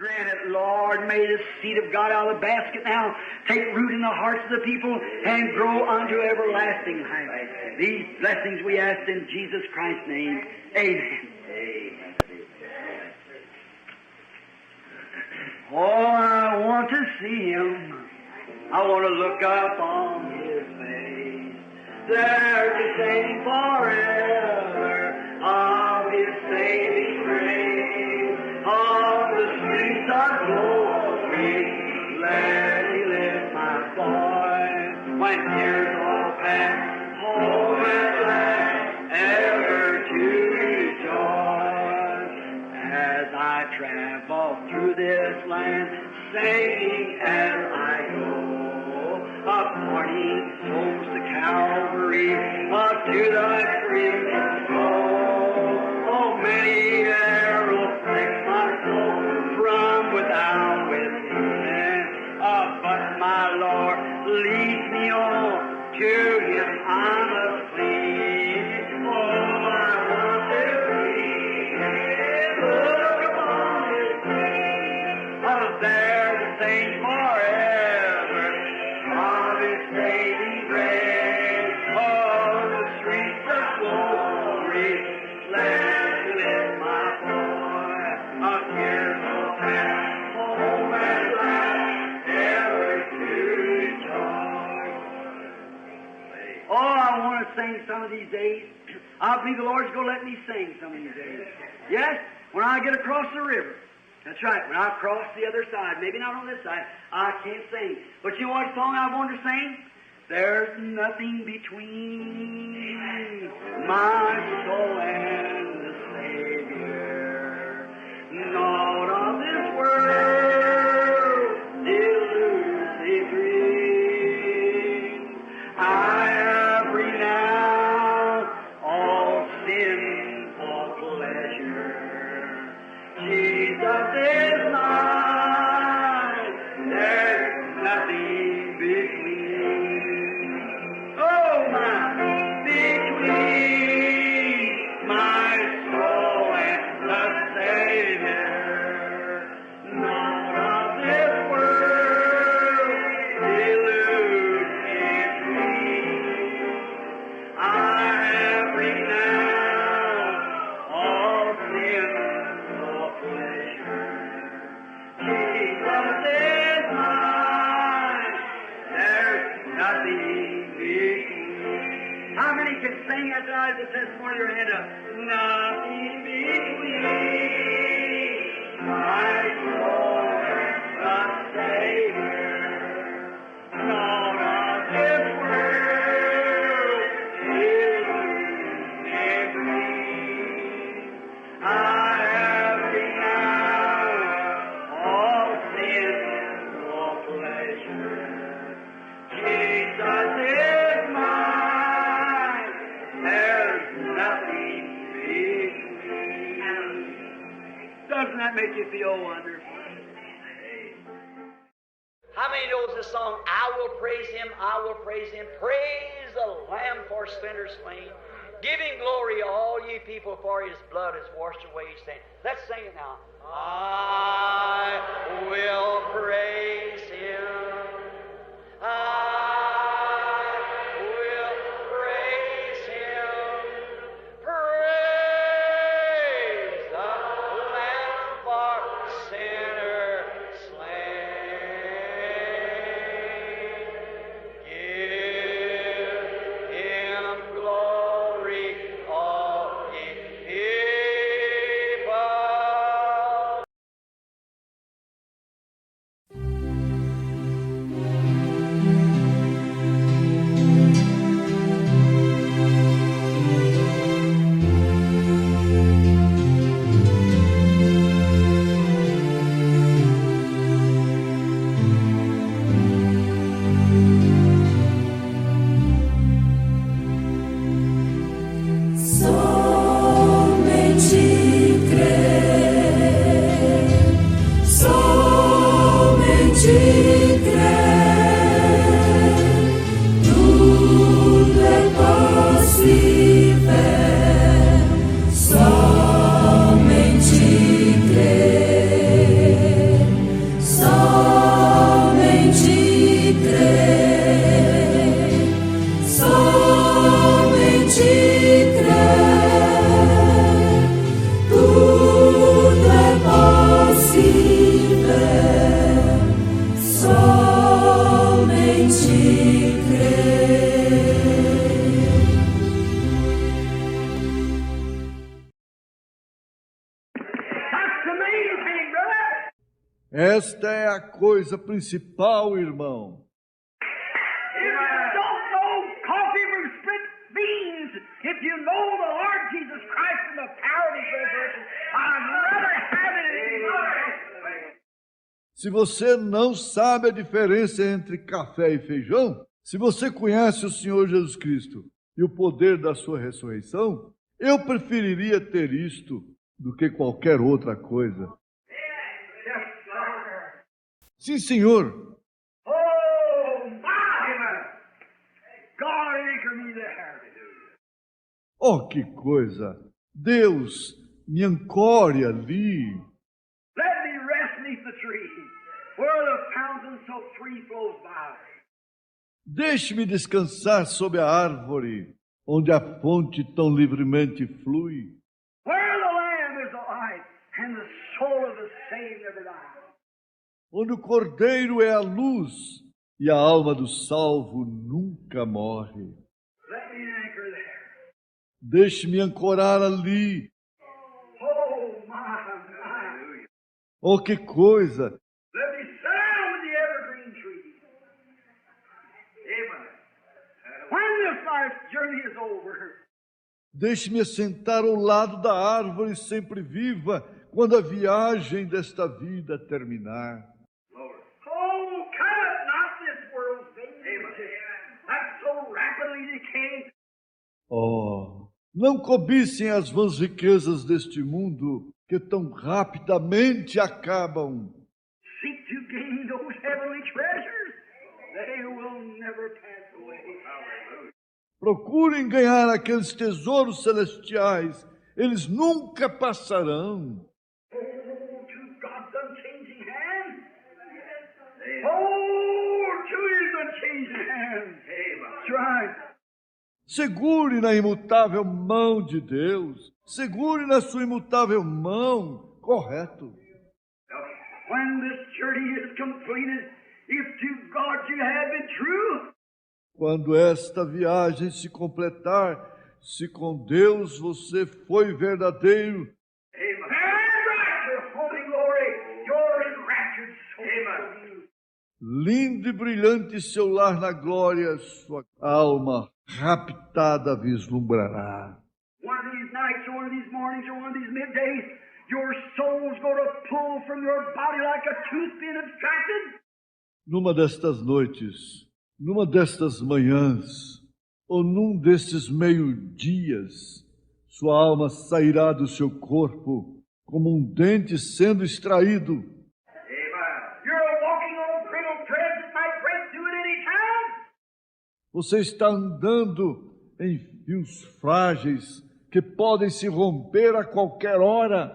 grant it, Lord. May the seed of God out of the basket now take root in the hearts of the people and grow unto everlasting life. These blessings we ask in Jesus Christ's name. Amen. Amen. Oh, I want to see Him. I want to look up on His face. There to sing forever of His saving grace. Of the streets of glory, let Me lift my voice. When tears all pass, home at last, ever to rejoice. As I travel through this land, singing as I go, pointing souls to Calvary, up to Thy screaming soul. Oh, many arrows prick my soul from without within, but my Lord leads me on to Him I must flee. Oh, I want to see Him, look upon His face, there to sing forever of His saving grace. Oh, the streets of glory, let Me lift my voice. A tears will pass, home at last, ever to rejoice. Oh, I want to sing some of these days. I believe the Lord's going to let me sing some of these days. Yes, when I get across the river. That's right. When I cross the other side, maybe not on this side, I can't sing. But you know what song I want to sing? There's nothing between my soul and the Savior. Not of this world elusive dream. I have renounced all sinful pleasure. Jesus is mine. There's nothing between. Oh, between my soul and the Savior. Not of this world elusive dream. I have renounced all sinful pleasure. Jesus is mine. There's nothing between. How many can sing that tonight that says more your hand up? Nothing between my soul and the Savior. Not of this world elusive dream. I have renounced all sinful pleasure. Jesus is mine. There's nothing between. Doesn't that make you feel wonderful? How many knows the song, I will praise Him, I will praise Him. Praise the Lamb for sinners slain. Giving glory, all ye people, for His blood has washed away sin. Let's sing it now. I will praise Him. I will praise Him. Praise the Lamb for sinners slain. Give Him glory, all ye people. Somente crer. Esta é a coisa principal, irmão. If you don't know coffee from split beans, if you know the Lord Jesus Christ and the power of His resurrection, I'd rather have it anymore. Se você não sabe a diferença entre café e feijão, se você conhece o Senhor Jesus Cristo e o poder da sua ressurreição, eu preferiria ter isto do que qualquer outra coisa. Sim, Senhor. Oh, my! God anchor me there. Oh, que coisa! Deus me ancore ali. Let me rest beneath the tree, where the fountain so free flows by. Deixe-me descansar sob a árvore, onde a fonte tão livremente flui. Where the Lamb is the light, and the soul of the saved never dies. Onde o Cordeiro é a luz e a alma do salvo nunca morre. Let me anchor there. Deixe-me ancorar ali. Oh, my. Oh, que coisa! Let me sit down with the evergreen tree. Amen. When this life's journey is over, Deixe-me assentar ao lado da árvore sempre viva, quando a viagem desta vida terminar. oh, covet not this world's vain that's so rapidly decaying. Oh, não cobicem as vãs riquezas deste mundo, que tão rapidamente acabam. Seek to gain those heavenly treasures. They will never pass away. Procurem ganhar aqueles tesouros celestiais, eles nunca passarão. Oh, to God's unchanging hand. Oh, to His unchanging hand. That's right. Segure na imutável mão de Deus, segure na sua imutável mão, correto. When this journey is completed, if to God you have been true, Quando esta viagem se completar, se com Deus você foi verdadeiro, and right your holy glory, your enraptured soul. lindo e brilhante seu lar na glória, sua alma raptada vislumbrará. One of these nights, or one of these mornings, or one of these middays, your soul's going to pull from your body like a tooth being abstracted. Numa destas noites, numa destas manhãs, ou num destes meio-dias, sua alma sairá do seu corpo como um dente sendo extraído. You're walking on brittle threads that might break through at any time. Você está andando em fios frágeis que podem se romper a qualquer hora.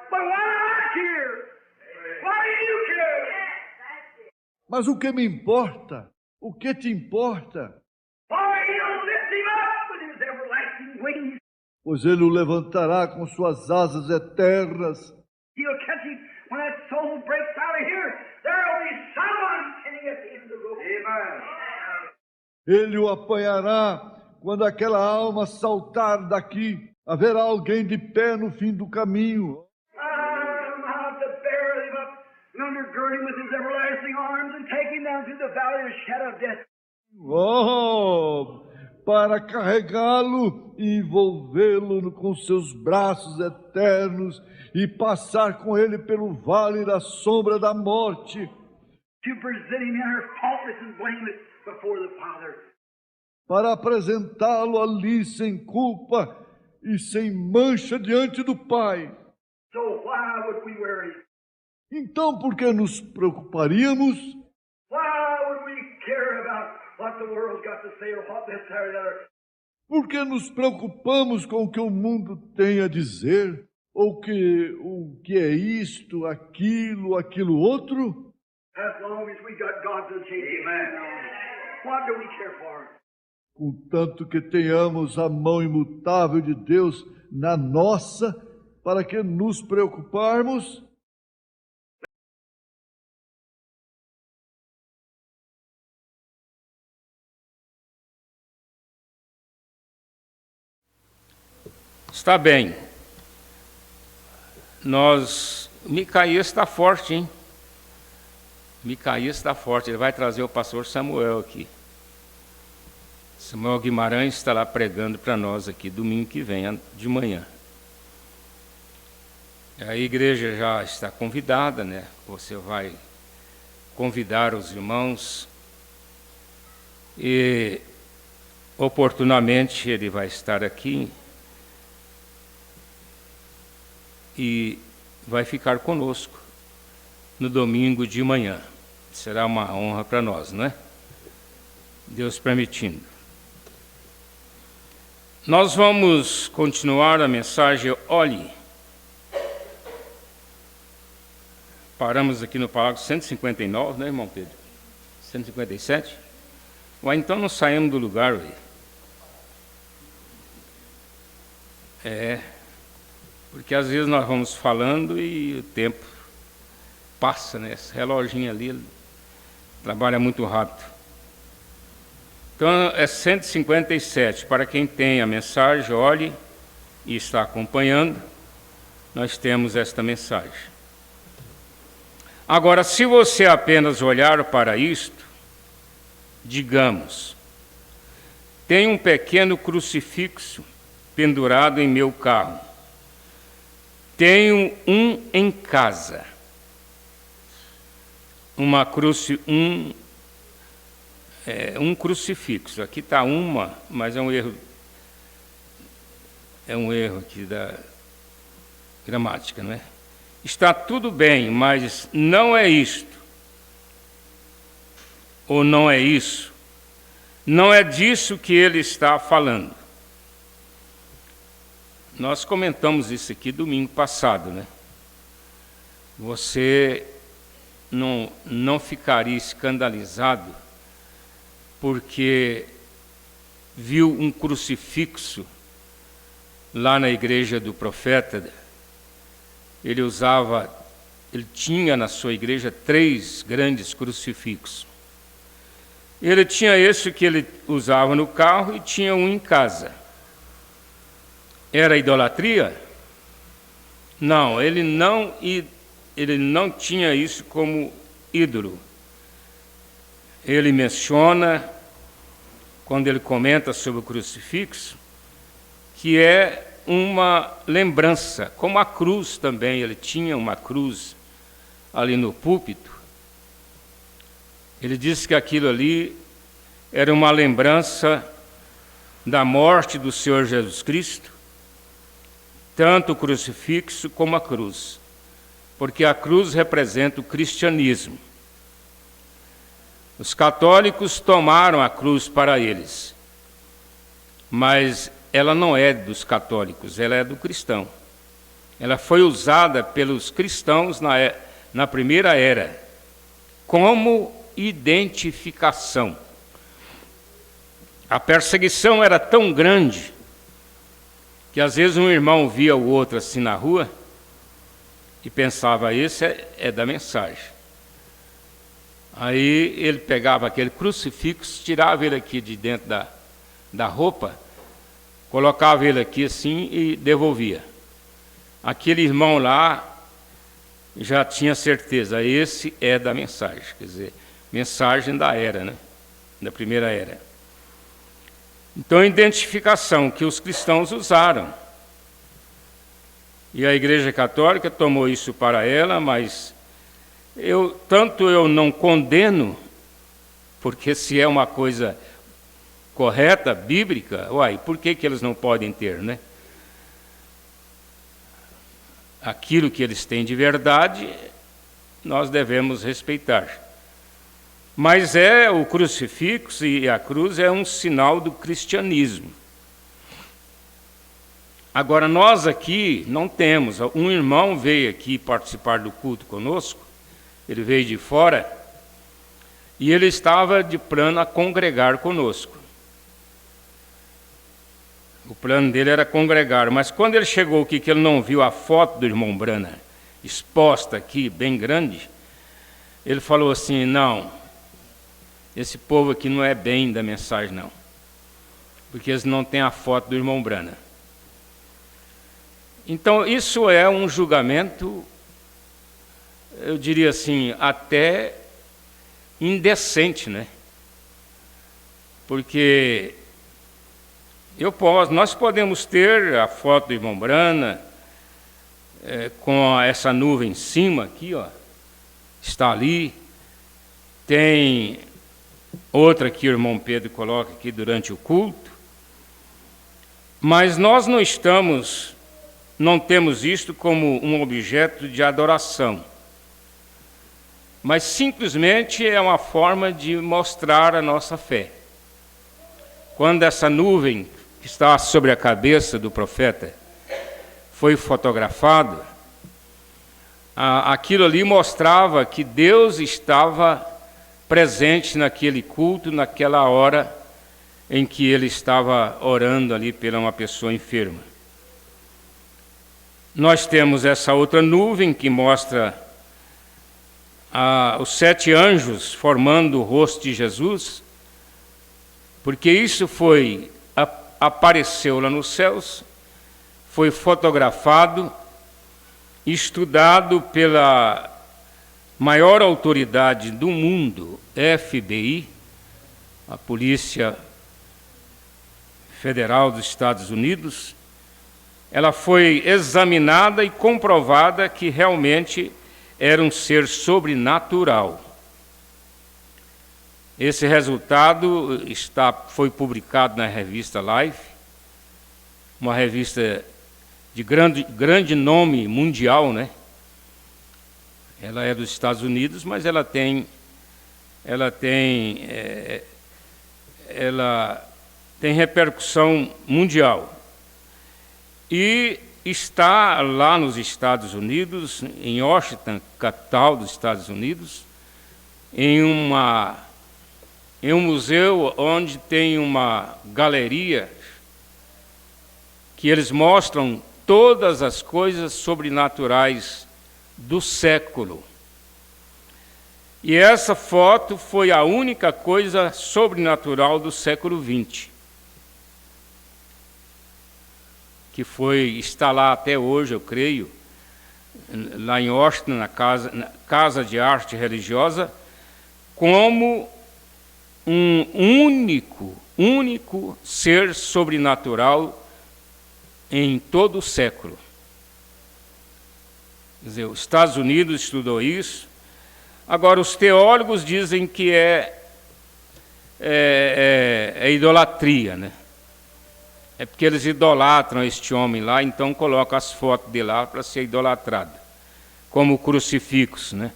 But why I care? Why do you care? Mas o que me importa? O que te importa? For He'll lift him up with His everlasting wings. Pois ele o levantará com suas asas eternas. He'll catch him when that soul breaks out of here. There'll be someone sitting at the end of the road. Amen. Ele o apanhará quando aquela alma saltar daqui. Haverá alguém de pé no fim do caminho. I'm out to bear him up and undergird him with His everlasting arms and take him down through the valley of the shadow of death. Oh, para carregá-lo e envolvê-lo com seus braços eternos e passar com ele pelo vale da sombra da morte. To present him in her faultless and blameless before the Father. Para apresentá-lo ali sem culpa e sem mancha diante do Pai. So why would we worry? Então, por que nos preocuparíamos? Why would we care about what the world's got to say or what this or the other? Por que nos preocupamos com o que o mundo tem a dizer? Ou o que é isto, aquilo outro? As long as we got God's unchanging hand on, what do we care for? Contanto que tenhamos a mão imutável de Deus na nossa, para que nos preocuparmos? Está bem. Nós Micaías está forte, hein? Micaías está forte, ele vai trazer o pastor Samuel aqui. Samuel Guimarães está lá pregando para nós aqui, domingo que vem, de manhã. A igreja já está convidada, né? Você vai convidar os irmãos e oportunamente ele vai estar aqui e vai ficar conosco no domingo de manhã. Será uma honra para nós, não é? Deus permitindo. Nós vamos continuar a mensagem, olhe. Paramos aqui no parágrafo 159, né, irmão Pedro? 157? Ué, então não saímos do lugar, ué. Porque às vezes nós vamos falando e o tempo passa, né? Esse reloginho ali ele trabalha muito rápido. Então é 157. Para quem tem a mensagem, olhe e está acompanhando, nós temos esta mensagem. Agora, se você apenas olhar para isto, digamos, tem um pequeno crucifixo pendurado em meu carro. Tenho um em casa. Um crucifixo. Aqui está uma, mas é um erro. É um erro aqui da gramática, não é? Está tudo bem, mas não é isto. Ou não é isso. Não é disso que ele está falando. Nós comentamos isso aqui domingo passado, né? Você não ficaria escandalizado porque viu um crucifixo lá na igreja do profeta. Ele tinha na sua igreja 3 grandes crucifixos. Ele tinha esse que ele usava no carro e tinha um em casa. Era idolatria? Não, ele não tinha isso como ídolo. Ele menciona, quando ele comenta sobre o crucifixo, que é uma lembrança, como a cruz também, ele tinha uma cruz ali no púlpito. Ele disse que aquilo ali era uma lembrança da morte do Senhor Jesus Cristo, tanto o crucifixo como a cruz, porque a cruz representa o cristianismo. Os católicos tomaram a cruz para eles, mas ela não é dos católicos, ela é do cristão. Ela foi usada pelos cristãos na primeira era, como identificação. A perseguição era tão grande que às vezes um irmão via o outro assim na rua e pensava, esse é da mensagem. Aí ele pegava aquele crucifixo, tirava ele aqui de dentro da roupa, colocava ele aqui assim e devolvia. Aquele irmão lá já tinha certeza, esse é da mensagem, quer dizer, mensagem da era, né? Da primeira era. Então, a identificação que os cristãos usaram. E a Igreja Católica tomou isso para ela, mas eu não condeno, porque se é uma coisa correta, bíblica, por que eles não podem ter, né? Aquilo que eles têm de verdade, nós devemos respeitar. Mas o crucifixo e a cruz é um sinal do cristianismo. Agora, nós aqui não temos. Um irmão veio aqui participar do culto conosco, ele veio de fora, e ele estava de plano a congregar conosco. O plano dele era congregar, mas quando ele chegou aqui, que ele não viu a foto do irmão Brana exposta aqui, bem grande, ele falou assim, não, esse povo aqui não é bem da mensagem, não, porque eles não têm a foto do irmão Brana. Então, isso é um julgamento eu diria assim, até indecente, né? Porque nós podemos ter a foto do irmão Brana, com essa nuvem em cima aqui, ó, está ali. Tem outra que o irmão Pedro coloca aqui durante o culto. Mas nós não temos isto como um objeto de adoração, mas simplesmente é uma forma de mostrar a nossa fé. Quando essa nuvem que está sobre a cabeça do profeta foi fotografado, aquilo ali mostrava que Deus estava presente naquele culto, naquela hora em que ele estava orando ali pela uma pessoa enferma. Nós temos essa outra nuvem que mostra os 7 anjos formando o rosto de Jesus, porque isso apareceu lá nos céus, foi fotografado, estudado pela maior autoridade do mundo, FBI, a Polícia Federal dos Estados Unidos. Ela foi examinada e comprovada que realmente era um ser sobrenatural. Esse resultado foi publicado na revista Life, uma revista de grande nome mundial, né? Ela é dos Estados Unidos, mas ela tem repercussão mundial. E está lá nos Estados Unidos, em Washington, capital dos Estados Unidos, em um museu onde tem uma galeria que eles mostram todas as coisas sobrenaturais do século. E essa foto foi a única coisa sobrenatural do século XX, que está lá até hoje, eu creio, lá em Washington, na Casa de Arte Religiosa, como um único ser sobrenatural em todo o século. Quer dizer, os Estados Unidos estudou isso. Agora, os teólogos dizem que é idolatria, né? É porque eles idolatram este homem lá, então colocam as fotos dele lá para ser idolatrado, como o crucifixo, né?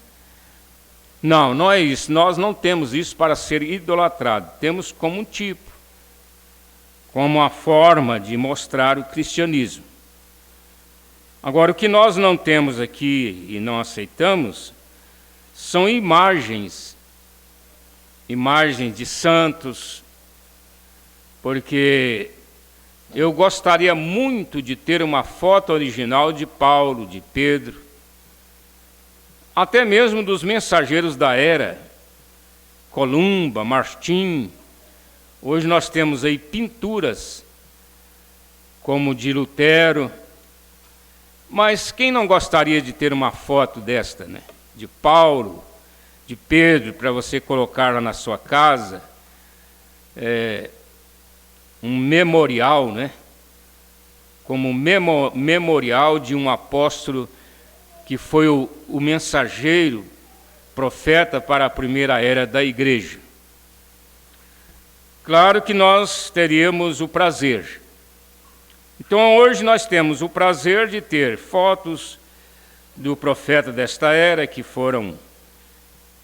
Não é isso. Nós não temos isso para ser idolatrado. Temos como um tipo, como uma forma de mostrar o cristianismo. Agora, o que nós não temos aqui e não aceitamos são imagens de santos, porque eu gostaria muito de ter uma foto original de Paulo, de Pedro, até mesmo dos mensageiros da era, Columba, Martim. Hoje nós temos aí pinturas como de Lutero, mas quem não gostaria de ter uma foto desta, né? De Paulo, de Pedro, para você colocar lá na sua casa, um memorial, né? Como memorial de um apóstolo que foi o mensageiro, profeta para a primeira era da igreja. Claro que nós teríamos o prazer. Então, hoje nós temos o prazer de ter fotos do profeta desta era, que foram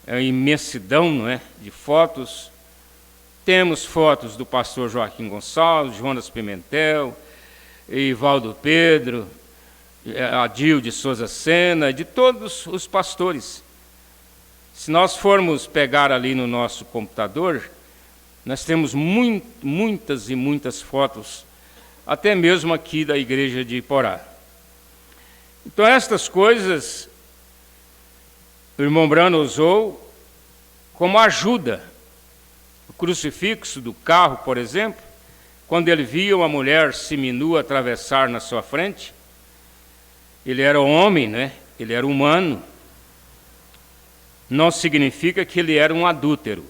a imensidão, não é, de fotos. Temos fotos do pastor Joaquim Gonçalves, Jonas Pimentel, Ivaldo Pedro, Adil de Souza Sena, de todos os pastores. Se nós formos pegar ali no nosso computador, nós temos muitas e muitas fotos, até mesmo aqui da igreja de Iporá. Então, estas coisas, o irmão Brana usou como ajuda. O crucifixo do carro, por exemplo, quando ele via uma mulher seminua atravessar na sua frente, ele era homem, né? Ele era humano, não significa que ele era um adúltero.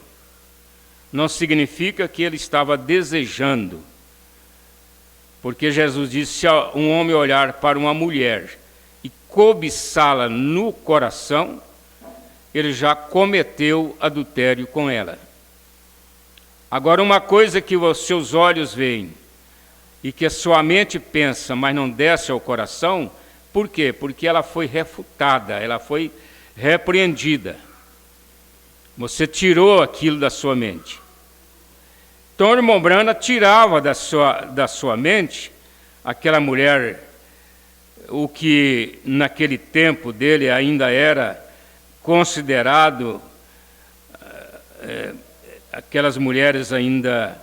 Não significa que ele estava desejando. Porque Jesus disse, se um homem olhar para uma mulher e cobiçá-la no coração, ele já cometeu adultério com ela. Agora, uma coisa que os seus olhos veem e que a sua mente pensa, mas não desce ao coração, por quê? Porque ela foi refutada, ela foi repreendida. Você tirou aquilo da sua mente. Então, o irmão Branham tirava da sua mente aquela mulher, o que naquele tempo dele ainda era considerado aquelas mulheres ainda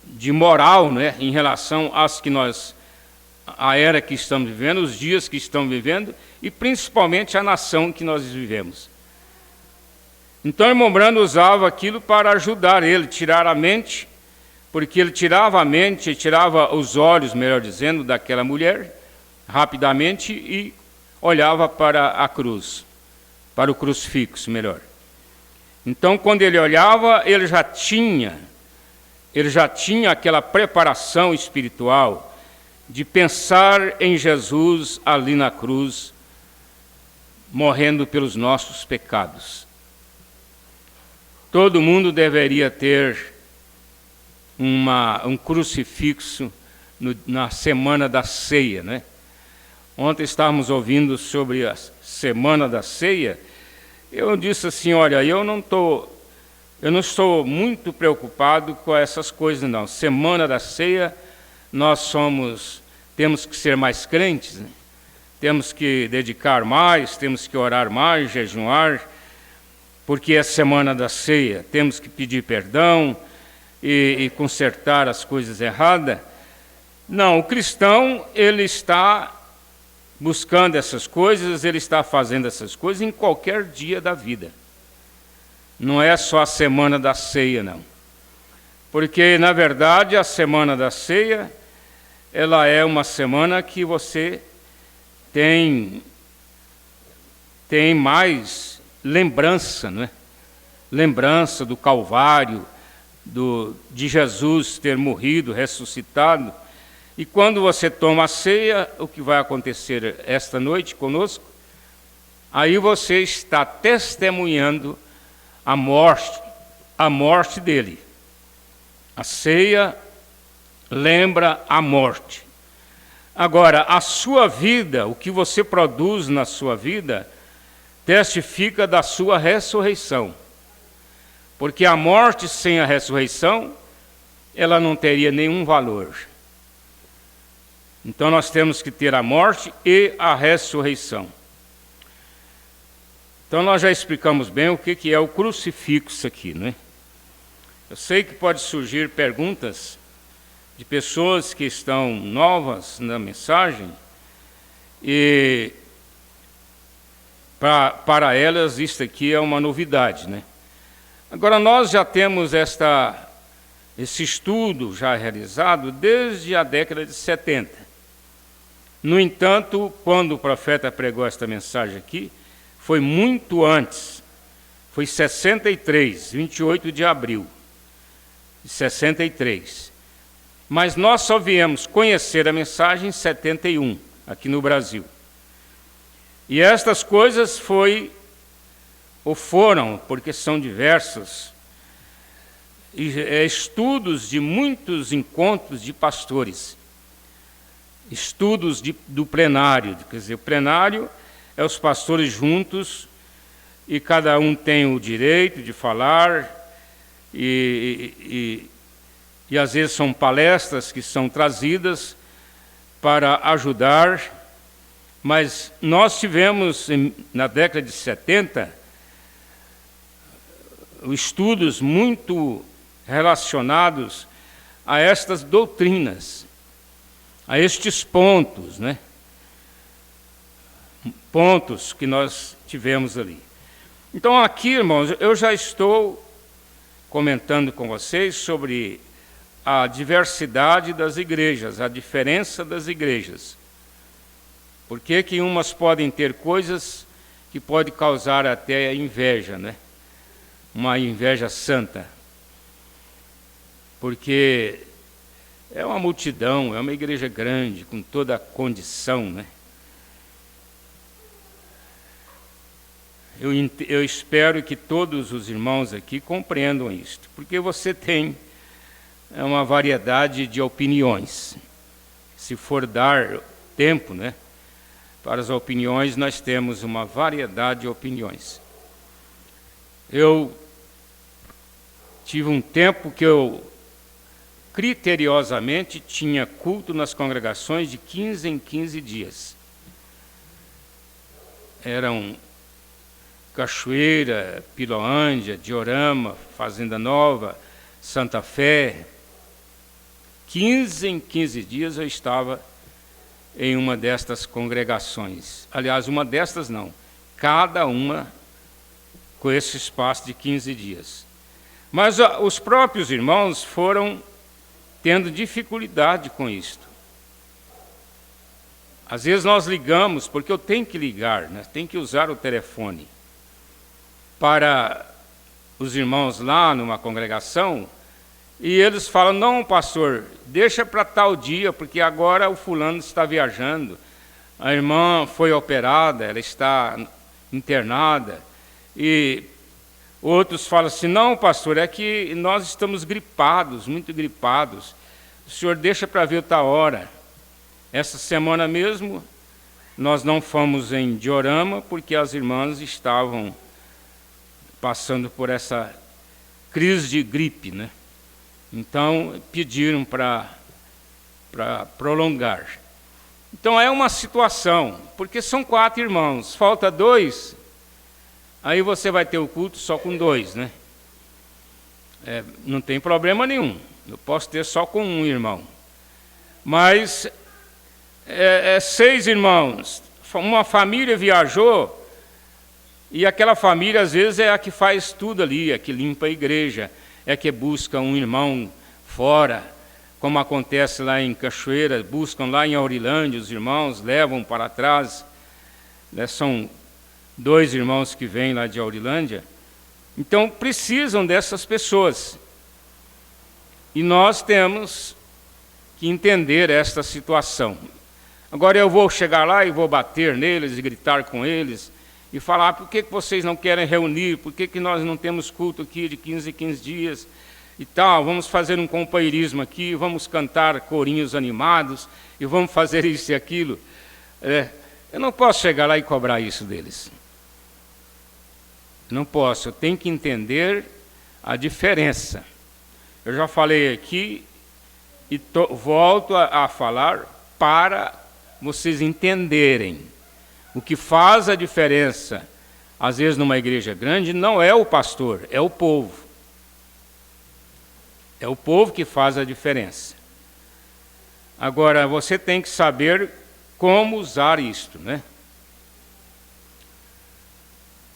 de moral, né, em relação às que a era que estamos vivendo, os dias que estamos vivendo e principalmente a nação que nós vivemos. Então, o irmão Branham usava aquilo para ajudar ele, tirar a mente, porque ele tirava a mente, tirava os olhos, melhor dizendo, daquela mulher, rapidamente, e olhava para a cruz, para o crucifixo, melhor. Então, quando ele olhava, ele já tinha aquela preparação espiritual de pensar em Jesus ali na cruz, morrendo pelos nossos pecados. Todo mundo deveria ter um crucifixo na semana da ceia, né? Ontem estávamos ouvindo sobre a semana da ceia. Eu disse assim, olha, eu não estou muito preocupado com essas coisas, não. Semana da ceia, temos que ser mais crentes, né? Temos que dedicar mais, temos que orar mais, jejuar, porque é semana da ceia, temos que pedir perdão e consertar as coisas erradas. Não, o cristão, ele está buscando essas coisas, ele está fazendo essas coisas em qualquer dia da vida. Não é só a semana da ceia, não. Porque, na verdade, a semana da ceia, ela é uma semana que você tem mais lembrança, não é? Lembrança do Calvário, de Jesus ter morrido, ressuscitado. E quando você toma a ceia, o que vai acontecer esta noite conosco? Aí você está testemunhando a morte dele. A ceia lembra a morte. Agora, a sua vida, o que você produz na sua vida, testifica da sua ressurreição. Porque a morte sem a ressurreição, ela não teria nenhum valor. Então nós temos que ter a morte e a ressurreição. Então nós já explicamos bem o que é o crucifixo aqui, não é? Eu sei que pode surgir perguntas de pessoas que estão novas na mensagem e para elas isso aqui é uma novidade, né? Agora nós já temos esse estudo já realizado desde a década de 70. No entanto, quando o profeta pregou esta mensagem aqui, foi muito antes, foi 63, 28 de abril de 63. Mas nós só viemos conhecer a mensagem em 71, aqui no Brasil. E estas coisas foram, porque são diversos, estudos de muitos encontros de pastores, estudos do plenário, quer dizer, o plenário é os pastores juntos e cada um tem o direito de falar e às vezes são palestras que são trazidas para ajudar, mas nós tivemos na década de 70 estudos muito relacionados a estas doutrinas, a estes pontos, né? Pontos que nós tivemos ali. Então aqui, irmãos, eu já estou comentando com vocês sobre a diversidade das igrejas, a diferença das igrejas. Por que umas podem ter coisas que pode causar até inveja, né? Uma inveja santa. Porque é uma multidão, é uma igreja grande, com toda a condição, né? Eu espero que todos os irmãos aqui compreendam isto, porque você tem uma variedade de opiniões. Se for dar tempo, né, para as opiniões, nós temos uma variedade de opiniões. Eu tive um tempo que eu criteriosamente tinha culto nas congregações de 15 em 15 dias. Eram Cachoeira, Piloândia, Diorama, Fazenda Nova, Santa Fé. 15 em 15 dias eu estava em uma destas congregações. Aliás, uma destas não, cada uma com esse espaço de 15 dias. Mas os próprios irmãos foram tendo dificuldade com isto. Às vezes nós ligamos, porque eu tenho que ligar, né? Tenho que usar o telefone para os irmãos lá numa congregação, e eles falam: não, pastor, deixa para tal dia, porque agora o fulano está viajando, a irmã foi operada, ela está internada. E outros falam assim: não, pastor, é que nós estamos gripados, muito gripados, o senhor deixa para ver outra hora. Essa semana mesmo nós não fomos em Diorama, porque as irmãs estavam passando por essa crise de gripe, né? Então pediram para prolongar. Então é uma situação, porque são 4 irmãos, falta 2, aí você vai ter o culto só com 2, né? Não tem problema nenhum, eu posso ter só com 1 irmão. Mas 6 irmãos, uma família viajou, e aquela família às vezes é a que faz tudo ali, é que limpa a igreja, é que busca um irmão fora, como acontece lá em Cachoeira, buscam lá em Aurilândia, os irmãos levam para trás, né? São 2 irmãos que vêm lá de Aurilândia, então precisam dessas pessoas. E nós temos que entender esta situação. Agora eu vou chegar lá e vou bater neles e gritar com eles, e falar: por que vocês não querem reunir, por que nós não temos culto aqui de 15 em 15 dias e tal, vamos fazer um companheirismo aqui, vamos cantar corinhos animados, e vamos fazer isso e aquilo. Eu não posso chegar lá e cobrar isso deles. Não posso, eu tenho que entender a diferença. Eu já falei aqui, e volto a falar para vocês entenderem. O que faz a diferença, às vezes, numa igreja grande, não é o pastor, é o povo. É o povo que faz a diferença. Agora, você tem que saber como usar isto, né?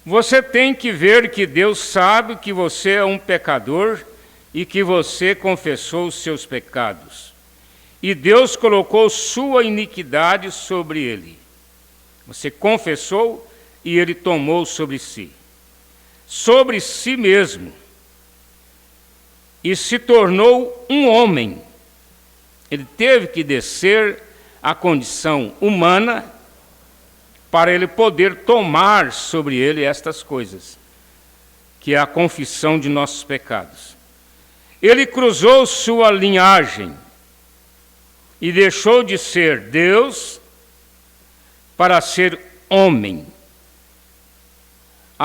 Você tem que ver que Deus sabe que você é um pecador e que você confessou os seus pecados. E Deus colocou sua iniquidade sobre ele. Você confessou e ele tomou sobre si mesmo, e se tornou um homem. Ele teve que descer à condição humana para ele poder tomar sobre ele estas coisas, que é a confissão de nossos pecados. Ele cruzou sua linhagem e deixou de ser Deus para ser homem.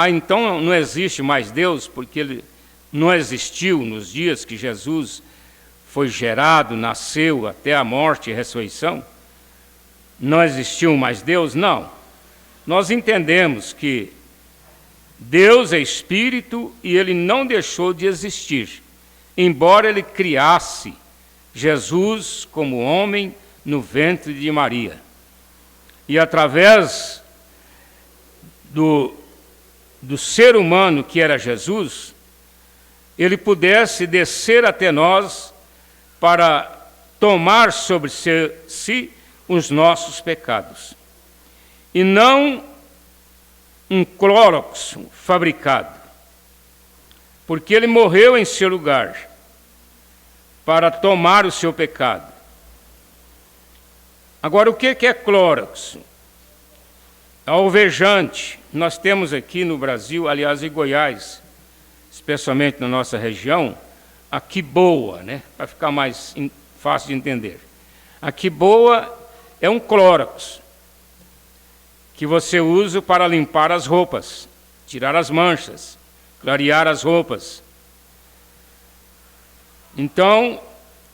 Então não existe mais Deus, porque ele não existiu nos dias que Jesus foi gerado, nasceu até a morte e ressurreição. Não existiu mais Deus? Não. Nós entendemos que Deus é Espírito e ele não deixou de existir, embora ele criasse Jesus como homem no ventre de Maria. E através do ser humano que era Jesus, ele pudesse descer até nós para tomar sobre si os nossos pecados. E não um clórox fabricado, porque ele morreu em seu lugar para tomar o seu pecado. Agora, o que é clórox? Alvejante. Nós temos aqui no Brasil, aliás, em Goiás, especialmente na nossa região, a quiboa, né? Para ficar mais fácil de entender. A quiboa é um clórox que você usa para limpar as roupas, tirar as manchas, clarear as roupas. Então,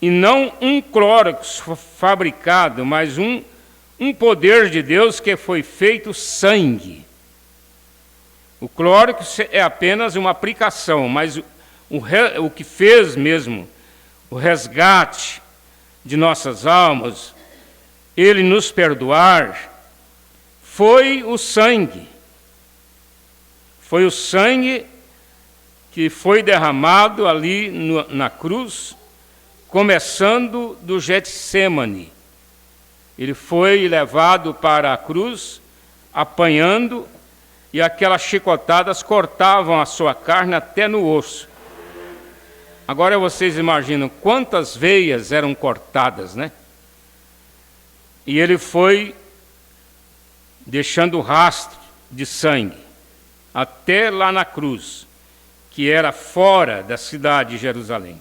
e não um clórox fabricado, mas um poder de Deus que foi feito sangue. O clórox é apenas uma aplicação, mas o que fez mesmo o resgate de nossas almas, ele nos perdoar, foi o sangue. Foi o sangue que foi derramado ali na cruz, começando do Getsêmani. Ele foi levado para a cruz, apanhando, e aquelas chicotadas cortavam a sua carne até no osso. Agora vocês imaginam quantas veias eram cortadas, né? E ele foi deixando rastro de sangue até lá na cruz, que era fora da cidade de Jerusalém.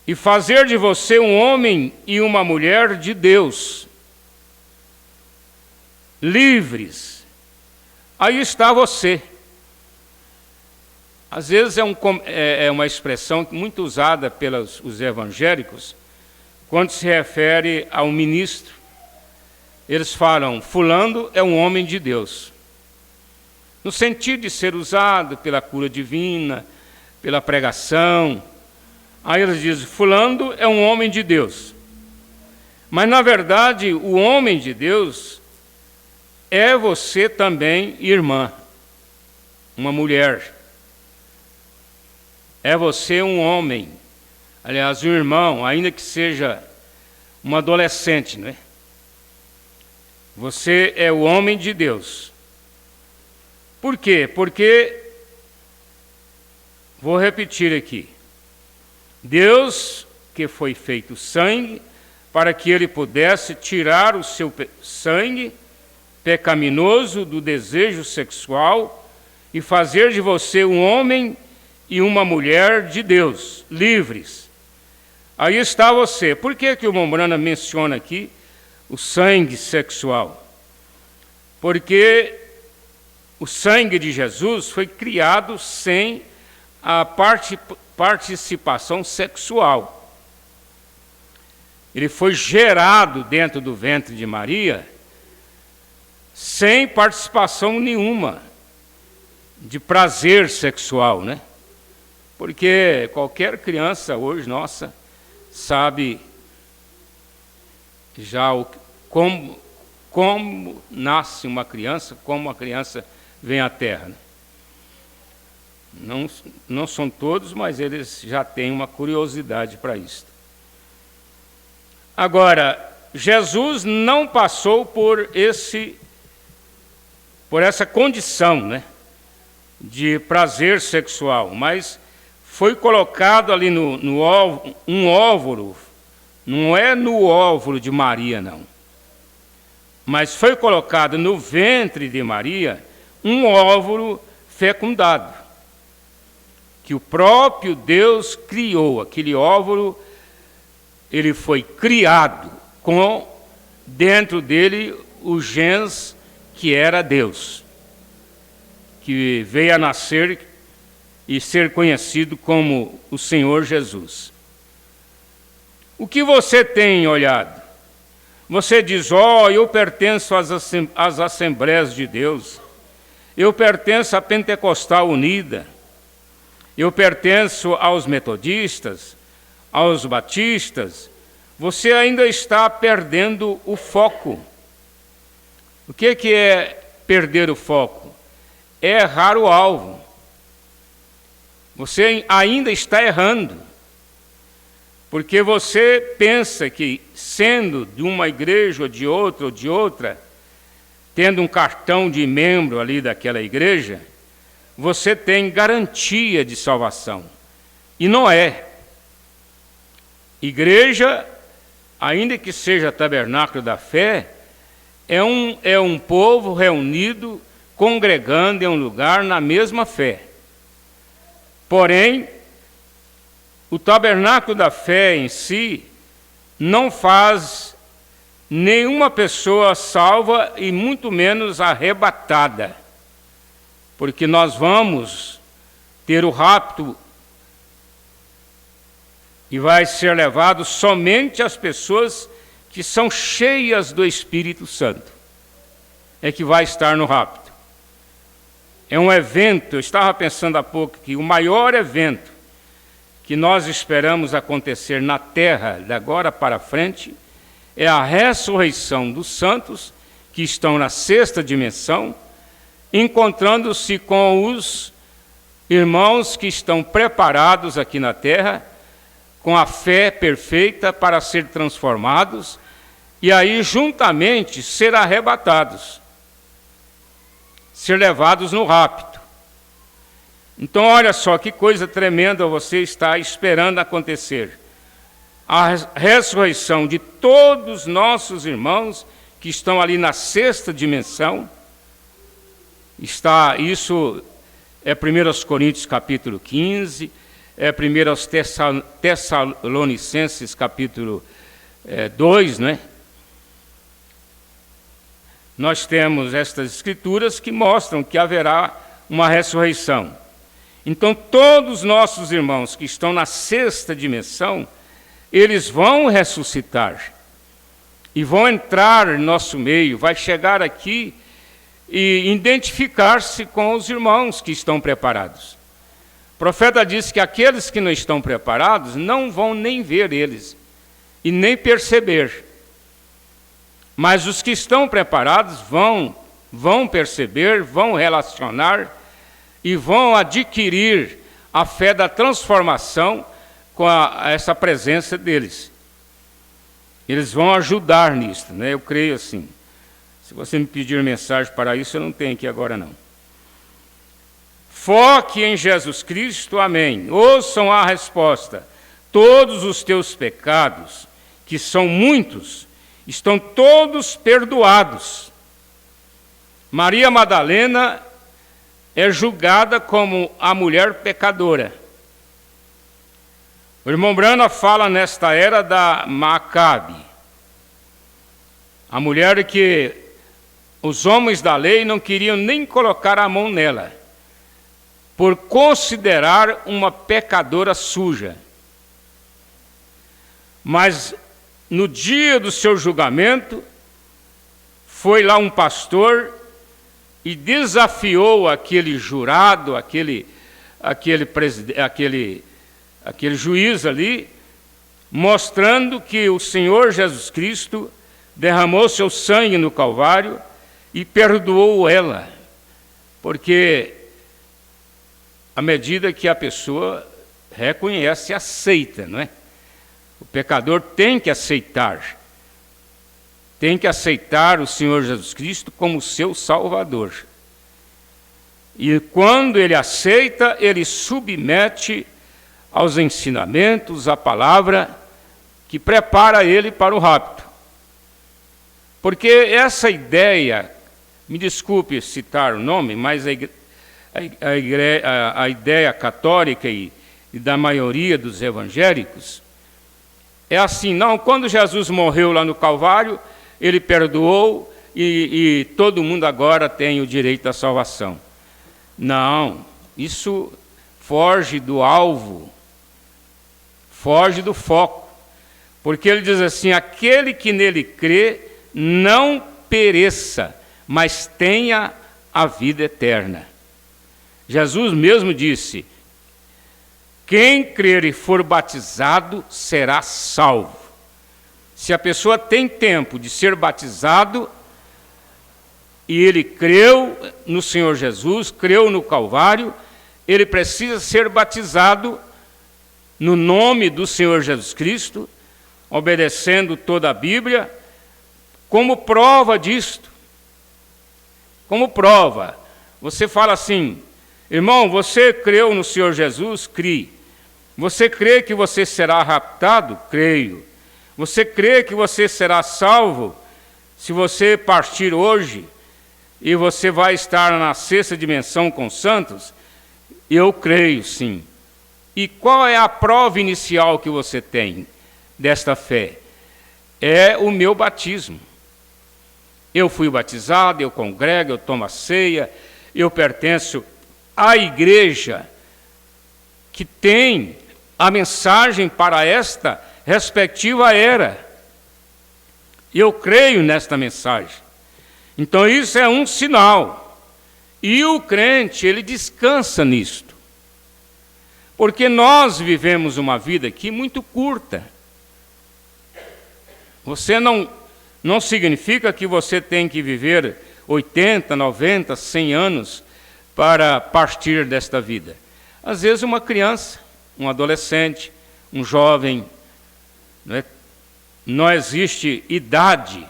E fazer de você um homem e uma mulher de Deus, livres. Aí está você. Às vezes é uma expressão muito usada pelos os evangélicos, quando se refere ao ministro. Eles falam, fulano é um homem de Deus. No sentido de ser usado pela cura divina, pela pregação. Aí eles dizem, fulano é um homem de Deus. Mas, na verdade, o homem de Deus é você também, irmã, uma mulher. É você um homem, aliás, um irmão, ainda que seja um adolescente, não é? Você é o homem de Deus. Por quê? Porque, vou repetir aqui, Deus que foi feito sangue, para que ele pudesse tirar o seu sangue pecaminoso do desejo sexual e fazer de você um homem e uma mulher de Deus, livres. Aí está você. Por que o Mombrana menciona aqui o sangue sexual? Porque o sangue de Jesus foi criado sem a participação sexual. Ele foi gerado dentro do ventre de Maria sem participação nenhuma de prazer sexual, né? Porque qualquer criança hoje, nossa, sabe já como nasce uma criança, como a criança vem à Terra, né? Não são todos, mas eles já têm uma curiosidade para isso. Agora, Jesus não passou por essa condição, né, de prazer sexual, mas foi colocado ali um óvulo, não é no óvulo de Maria, não, mas foi colocado no ventre de Maria um óvulo fecundado, que o próprio Deus criou. Aquele óvulo, ele foi criado com dentro dele o gens que era Deus, que veio a nascer e ser conhecido como o Senhor Jesus. O que você tem olhado? Você diz, eu pertenço às Assembleias de Deus, eu pertenço à Pentecostal Unida, eu pertenço aos metodistas, aos batistas. Você ainda está perdendo o foco. O que é perder o foco? É errar o alvo. Você ainda está errando, porque você pensa que, sendo de uma igreja ou de outra, tendo um cartão de membro ali daquela igreja, você tem garantia de salvação. E não é. Igreja, ainda que seja tabernáculo da fé, é um povo reunido, congregando em um lugar na mesma fé. Porém, o tabernáculo da fé em si não faz nenhuma pessoa salva e muito menos arrebatada, porque nós vamos ter o rapto e vai ser levado somente as pessoas que são cheias do Espírito Santo, é que vai estar no rapto. É um evento, eu estava pensando há pouco que o maior evento que nós esperamos acontecer na terra, de agora para frente, é a ressurreição dos santos que estão na sexta dimensão, encontrando-se com os irmãos que estão preparados aqui na terra, com a fé perfeita para ser transformados, e aí juntamente ser arrebatados, ser levados no rapto. Então olha só que coisa tremenda você está esperando acontecer. A ressurreição de todos os nossos irmãos que estão ali na sexta dimensão, isso é 1 Coríntios capítulo 15, é 1 Tessalonicenses capítulo 2, né? Nós temos estas escrituras que mostram que haverá uma ressurreição. Então todos os nossos irmãos que estão na sexta dimensão, eles vão ressuscitar e vão entrar em nosso meio, vai chegar aqui e identificar-se com os irmãos que estão preparados. O profeta diz que aqueles que não estão preparados não vão nem ver eles e nem perceber. Mas os que estão preparados vão perceber, vão relacionar e vão adquirir a fé da transformação com essa presença deles. Eles vão ajudar nisso, né? Eu creio assim. Se você me pedir mensagem para isso, eu não tenho aqui agora não. Foque em Jesus Cristo, amém. Ouçam a resposta. Todos os teus pecados, que são muitos, estão todos perdoados. Maria Madalena é julgada como a mulher pecadora. O irmão Brana fala nesta era da Macabe, a mulher que os homens da lei não queriam nem colocar a mão nela, por considerar uma pecadora suja. Mas no dia do seu julgamento, foi lá um pastor e desafiou aquele jurado, aquele juiz ali, mostrando que o Senhor Jesus Cristo derramou seu sangue no Calvário e perdoou ela, porque à medida que a pessoa reconhece e aceita, não é? O pecador tem que aceitar o Senhor Jesus Cristo como seu Salvador. E quando ele aceita, ele submete aos ensinamentos, à palavra que prepara ele para o rapto. Porque essa ideia, me desculpe citar o nome, mas a ideia católica e da maioria dos evangélicos é assim: não, quando Jesus morreu lá no Calvário, ele perdoou e todo mundo agora tem o direito à salvação. Não, isso foge do alvo, foge do foco, porque ele diz assim: aquele que nele crê não pereça, mas tenha a vida eterna. Jesus mesmo disse: quem crer e for batizado será salvo. Se a pessoa tem tempo de ser batizado e ele creu no Senhor Jesus, creu no Calvário, ele precisa ser batizado no nome do Senhor Jesus Cristo, obedecendo toda a Bíblia, como prova disto. como prova. Você fala assim: irmão, você creu no Senhor Jesus? Crie. Você crê que você será raptado? Creio. Você crê que você será salvo se você partir hoje e você vai estar na sexta dimensão com os santos? Eu creio, sim. E qual é a prova inicial que você tem desta fé? É o meu batismo. Eu fui batizado, eu congrego, eu tomo a ceia, eu pertenço à igreja que tem a mensagem para esta respectiva era. Eu creio nesta mensagem. Então isso é um sinal. E o crente, ele descansa nisto. Porque nós vivemos uma vida aqui muito curta. Você não significa que você tem que viver 80, 90, 100 anos para partir desta vida. Às vezes uma criança, um adolescente, um jovem, não existe idade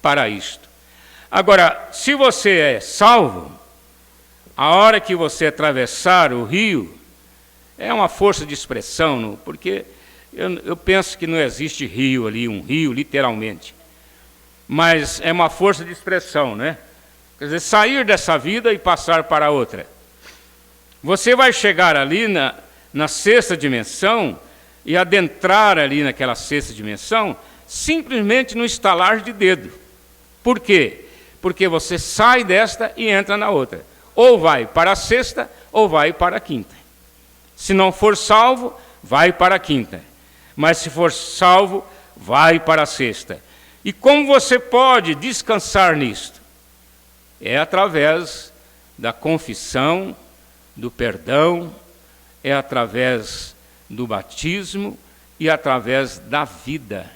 para isto. Agora, se você é salvo, a hora que você atravessar o rio, é uma força de expressão, porque eu penso que não existe rio ali, um rio literalmente, mas é uma força de expressão, né? Quer dizer, sair dessa vida e passar para outra. Você vai chegar ali na sexta dimensão e adentrar ali naquela sexta dimensão simplesmente no estalar de dedo. Por quê? Porque você sai desta e entra na outra. Ou vai para a sexta ou vai para a quinta. Se não for salvo, vai para a quinta. Mas se for salvo, vai para a sexta. E como você pode descansar nisto? É através da confissão, do perdão, é através do batismo e através da vida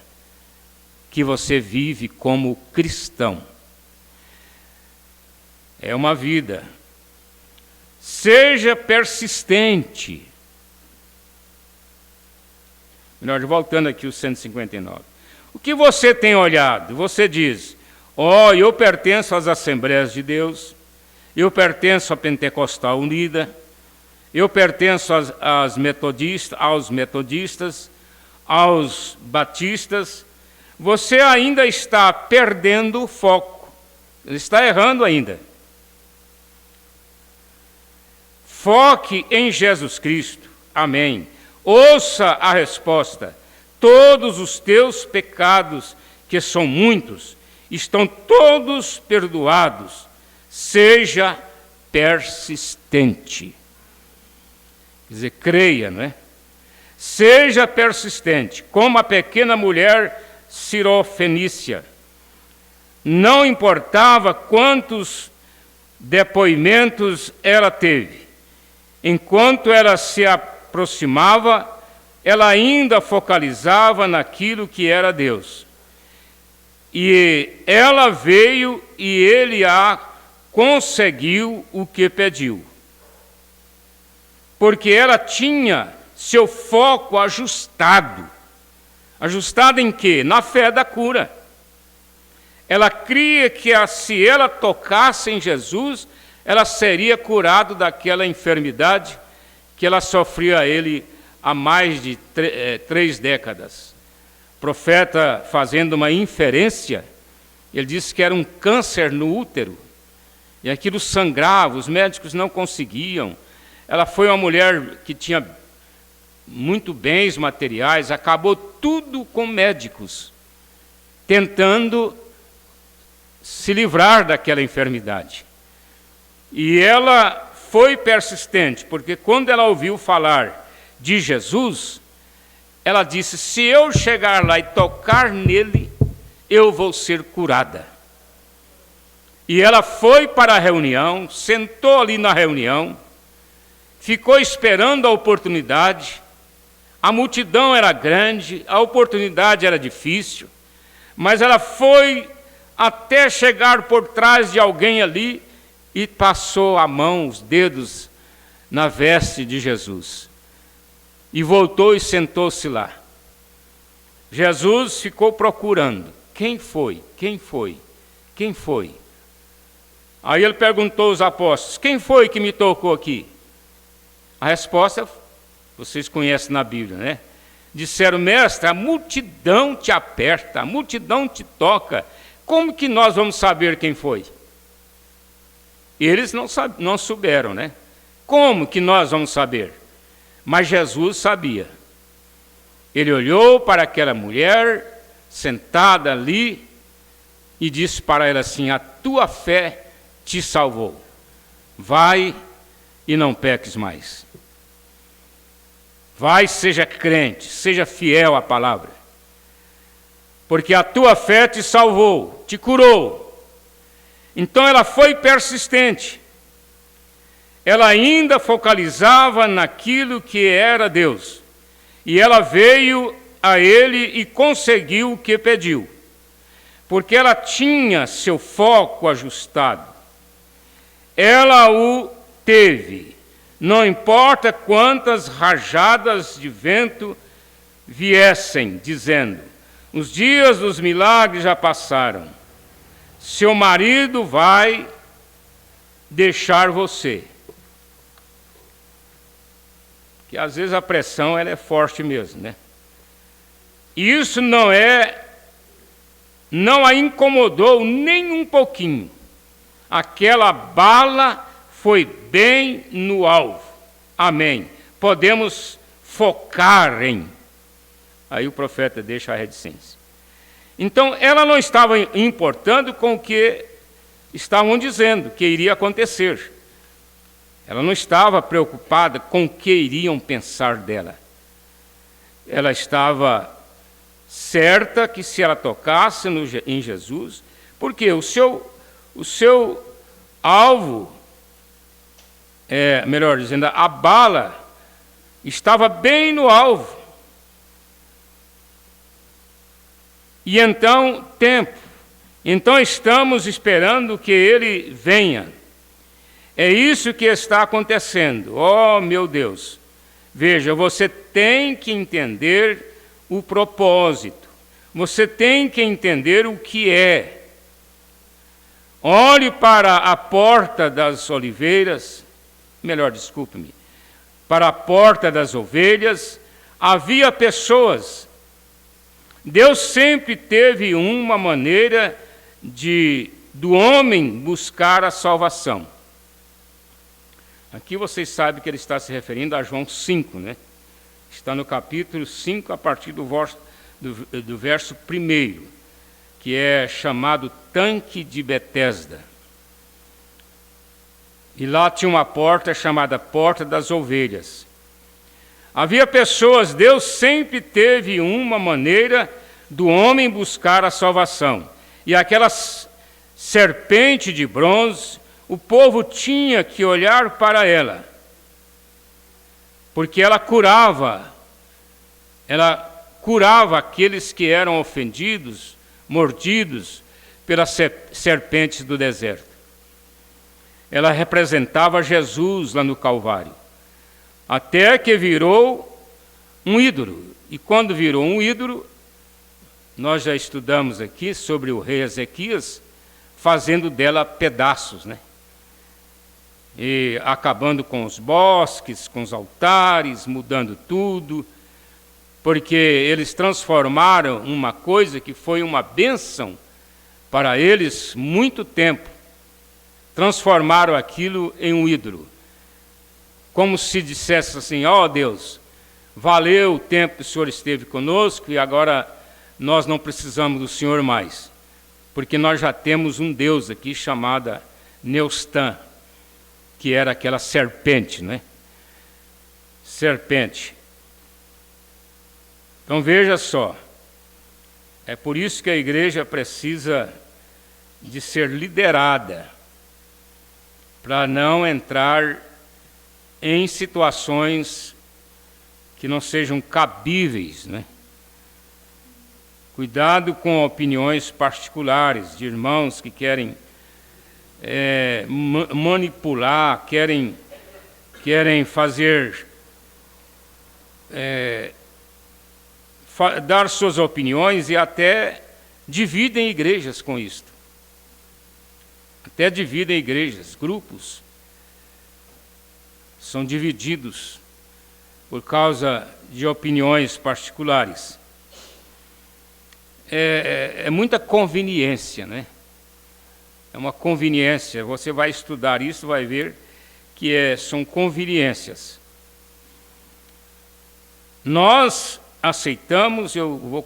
que você vive como cristão. É uma vida. Seja persistente. Melhor, voltando aqui o 159. O que você tem olhado? Você diz: eu pertenço às Assembleias de Deus, eu pertenço à Pentecostal Unida, eu pertenço aos metodistas, aos batistas. Você ainda está perdendo o foco, está errando ainda. Foque em Jesus Cristo. Amém. Ouça a resposta. Todos os teus pecados, que são muitos, estão todos perdoados. Seja persistente. Quer dizer, creia, não é? Seja persistente, como a pequena mulher cirofenícia. Não importava quantos depoimentos ela teve. Enquanto ela se aproximava, ela ainda focalizava naquilo que era Deus. E ela veio e ele a conseguiu o que pediu. Porque ela tinha seu foco ajustado. Ajustado em quê? Na fé da cura. Ela cria que se ela tocasse em Jesus, ela seria curada daquela enfermidade que ela sofria a ele há mais de 3 décadas. O profeta, fazendo uma inferência, ele disse que era um câncer no útero, e aquilo sangrava, os médicos não conseguiam. Ela foi uma mulher que tinha muito bens materiais, acabou tudo com médicos, tentando se livrar daquela enfermidade. E ela foi persistente, porque quando ela ouviu falar de Jesus, ela disse: se eu chegar lá e tocar nele, eu vou ser curada. E ela foi para a reunião, sentou ali na reunião, ficou esperando a oportunidade. A multidão era grande, a oportunidade era difícil, mas ela foi até chegar por trás de alguém ali e passou a mão, os dedos, na veste de Jesus. E voltou e sentou-se lá. Jesus ficou procurando. Quem foi? Quem foi? Quem foi? Aí ele perguntou aos apóstolos: quem foi que me tocou aqui? A resposta, vocês conhecem na Bíblia, né? Disseram: mestre, a multidão te aperta, a multidão te toca. Como que nós vamos saber quem foi? Eles não souberam, né? Como que nós vamos saber? Mas Jesus sabia. Ele olhou para aquela mulher sentada ali e disse para ela assim: a tua fé te salvou. Vai e não peques mais. Vai, seja crente, seja fiel à palavra. Porque a tua fé te salvou, te curou. Então ela foi persistente. Ela ainda focalizava naquilo que era Deus. E ela veio a ele e conseguiu o que pediu. Porque ela tinha seu foco ajustado. Ela o teve. Não importa quantas rajadas de vento viessem, dizendo: os dias dos milagres já passaram. Seu marido vai deixar você. Que às vezes a pressão ela é forte mesmo, né? E isso não a incomodou nem um pouquinho. Aquela bala foi bem no alvo. Amém. Podemos focar em. Aí o profeta deixa a reticência. Então, ela não estava importando com o que estavam dizendo, que iria acontecer. Ela não estava preocupada com o que iriam pensar dela. Ela estava certa que se ela tocasse em Jesus, porque o seu alvo, melhor dizendo, a bala estava bem no alvo. E então, então estamos esperando que ele venha. É isso que está acontecendo. Oh, meu Deus! Veja, você tem que entender o propósito. Você tem que entender o que é. Olhe para a porta das oliveiras, para a porta das ovelhas, havia pessoas. Deus sempre teve uma maneira do homem buscar a salvação. Aqui vocês sabem que ele está se referindo a João 5, né? Está no capítulo 5, a partir do verso 1, que é chamado Tanque de Betesda. E lá tinha uma porta chamada Porta das Ovelhas. Havia pessoas, Deus sempre teve uma maneira do homem buscar a salvação. E aquela serpente de bronze, o povo tinha que olhar para ela, porque ela curava aqueles que eram ofendidos, mordidos pelas serpentes do deserto. Ela representava Jesus lá no Calvário. Até que virou um ídolo. E quando virou um ídolo, nós já estudamos aqui sobre o rei Ezequias, fazendo dela pedaços, né? E acabando com os bosques, com os altares, mudando tudo, porque eles transformaram uma coisa que foi uma bênção para eles muito tempo. Transformaram aquilo em um ídolo. Como se dissesse assim: ó Deus, valeu o tempo que o Senhor esteve conosco e agora nós não precisamos do Senhor mais, porque nós já temos um Deus aqui chamado Neustã, que era aquela serpente, né? Serpente. Então veja só, é por isso que a igreja precisa de ser liderada, para não entrar em situações que não sejam cabíveis, né? Cuidado com opiniões particulares de irmãos que querem manipular, querem fazer, dar suas opiniões e até dividem igrejas com isto. Até dividem igrejas, grupos são divididos por causa de opiniões particulares. É muita conveniência, né? É uma conveniência. Você vai estudar isso, vai ver que são conveniências. Nós aceitamos, eu vou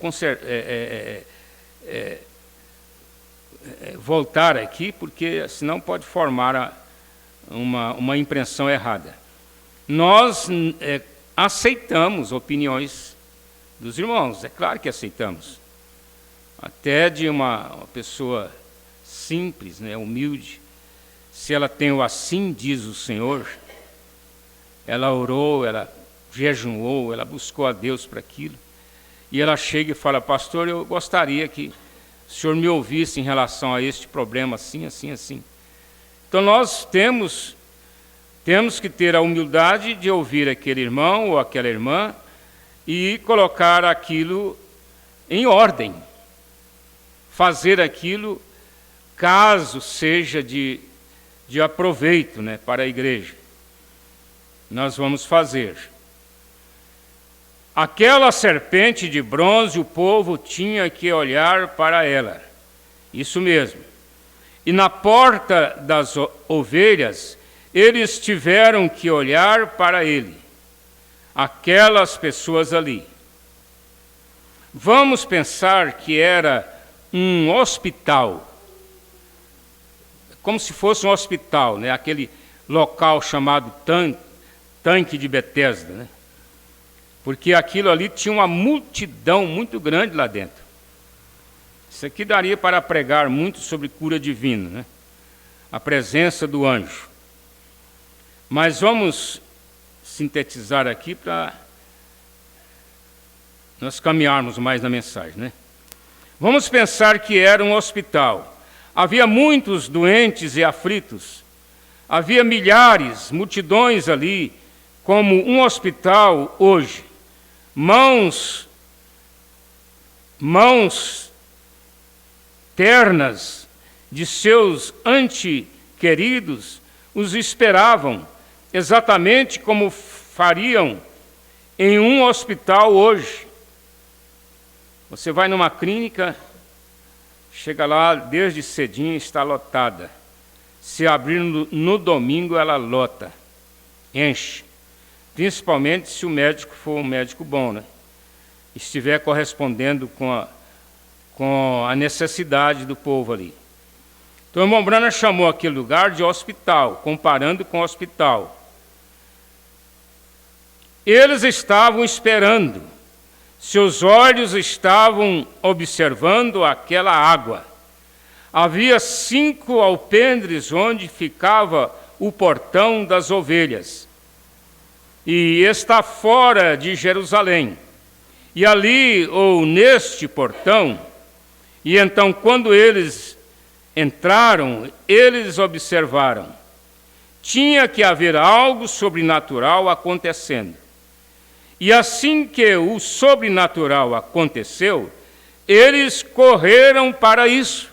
voltar aqui, porque senão pode formar uma impressão errada. Nós aceitamos opiniões dos irmãos, é claro que aceitamos. Até de uma pessoa simples, né, humilde, se ela tem o assim diz o Senhor, ela orou, ela jejuou, ela buscou a Deus para aquilo, e ela chega e fala: pastor, eu gostaria que o senhor me ouvisse em relação a este problema, assim, assim, assim. Então nós temos que ter a humildade de ouvir aquele irmão ou aquela irmã e colocar aquilo em ordem, fazer aquilo caso seja de aproveito, né, para a igreja. Nós vamos fazer. Aquela serpente de bronze, o povo tinha que olhar para ela. Isso mesmo. E na porta das ovelhas, eles tiveram que olhar para ele. Aquelas pessoas ali. Vamos pensar que era um hospital. Como se fosse um hospital, né? Aquele local chamado tanque de Betesda, né? Porque aquilo ali tinha uma multidão muito grande lá dentro. Isso aqui daria para pregar muito sobre cura divina, né? A presença do anjo. Mas vamos sintetizar aqui para nós caminharmos mais na mensagem, né? Vamos pensar que era um hospital. Havia muitos doentes e aflitos. Havia milhares, multidões ali, como um hospital hoje. Mãos ternas de seus antequeridos os esperavam, exatamente como fariam em um hospital hoje. Você vai numa clínica, chega lá, desde cedinho está lotada. Se abrir no domingo, ela lota, enche. Principalmente se o médico for um médico bom, né? Estiver correspondendo com a necessidade do povo ali. Então, o irmão Branham chamou aquele lugar de hospital, comparando com hospital. Eles estavam esperando, seus olhos estavam observando aquela água. Havia 5 alpendres onde ficava o portão das ovelhas. E está fora de Jerusalém. E ali, ou neste portão, e então quando eles entraram, eles observaram. Tinha que haver algo sobrenatural acontecendo. E assim que o sobrenatural aconteceu, eles correram para isso.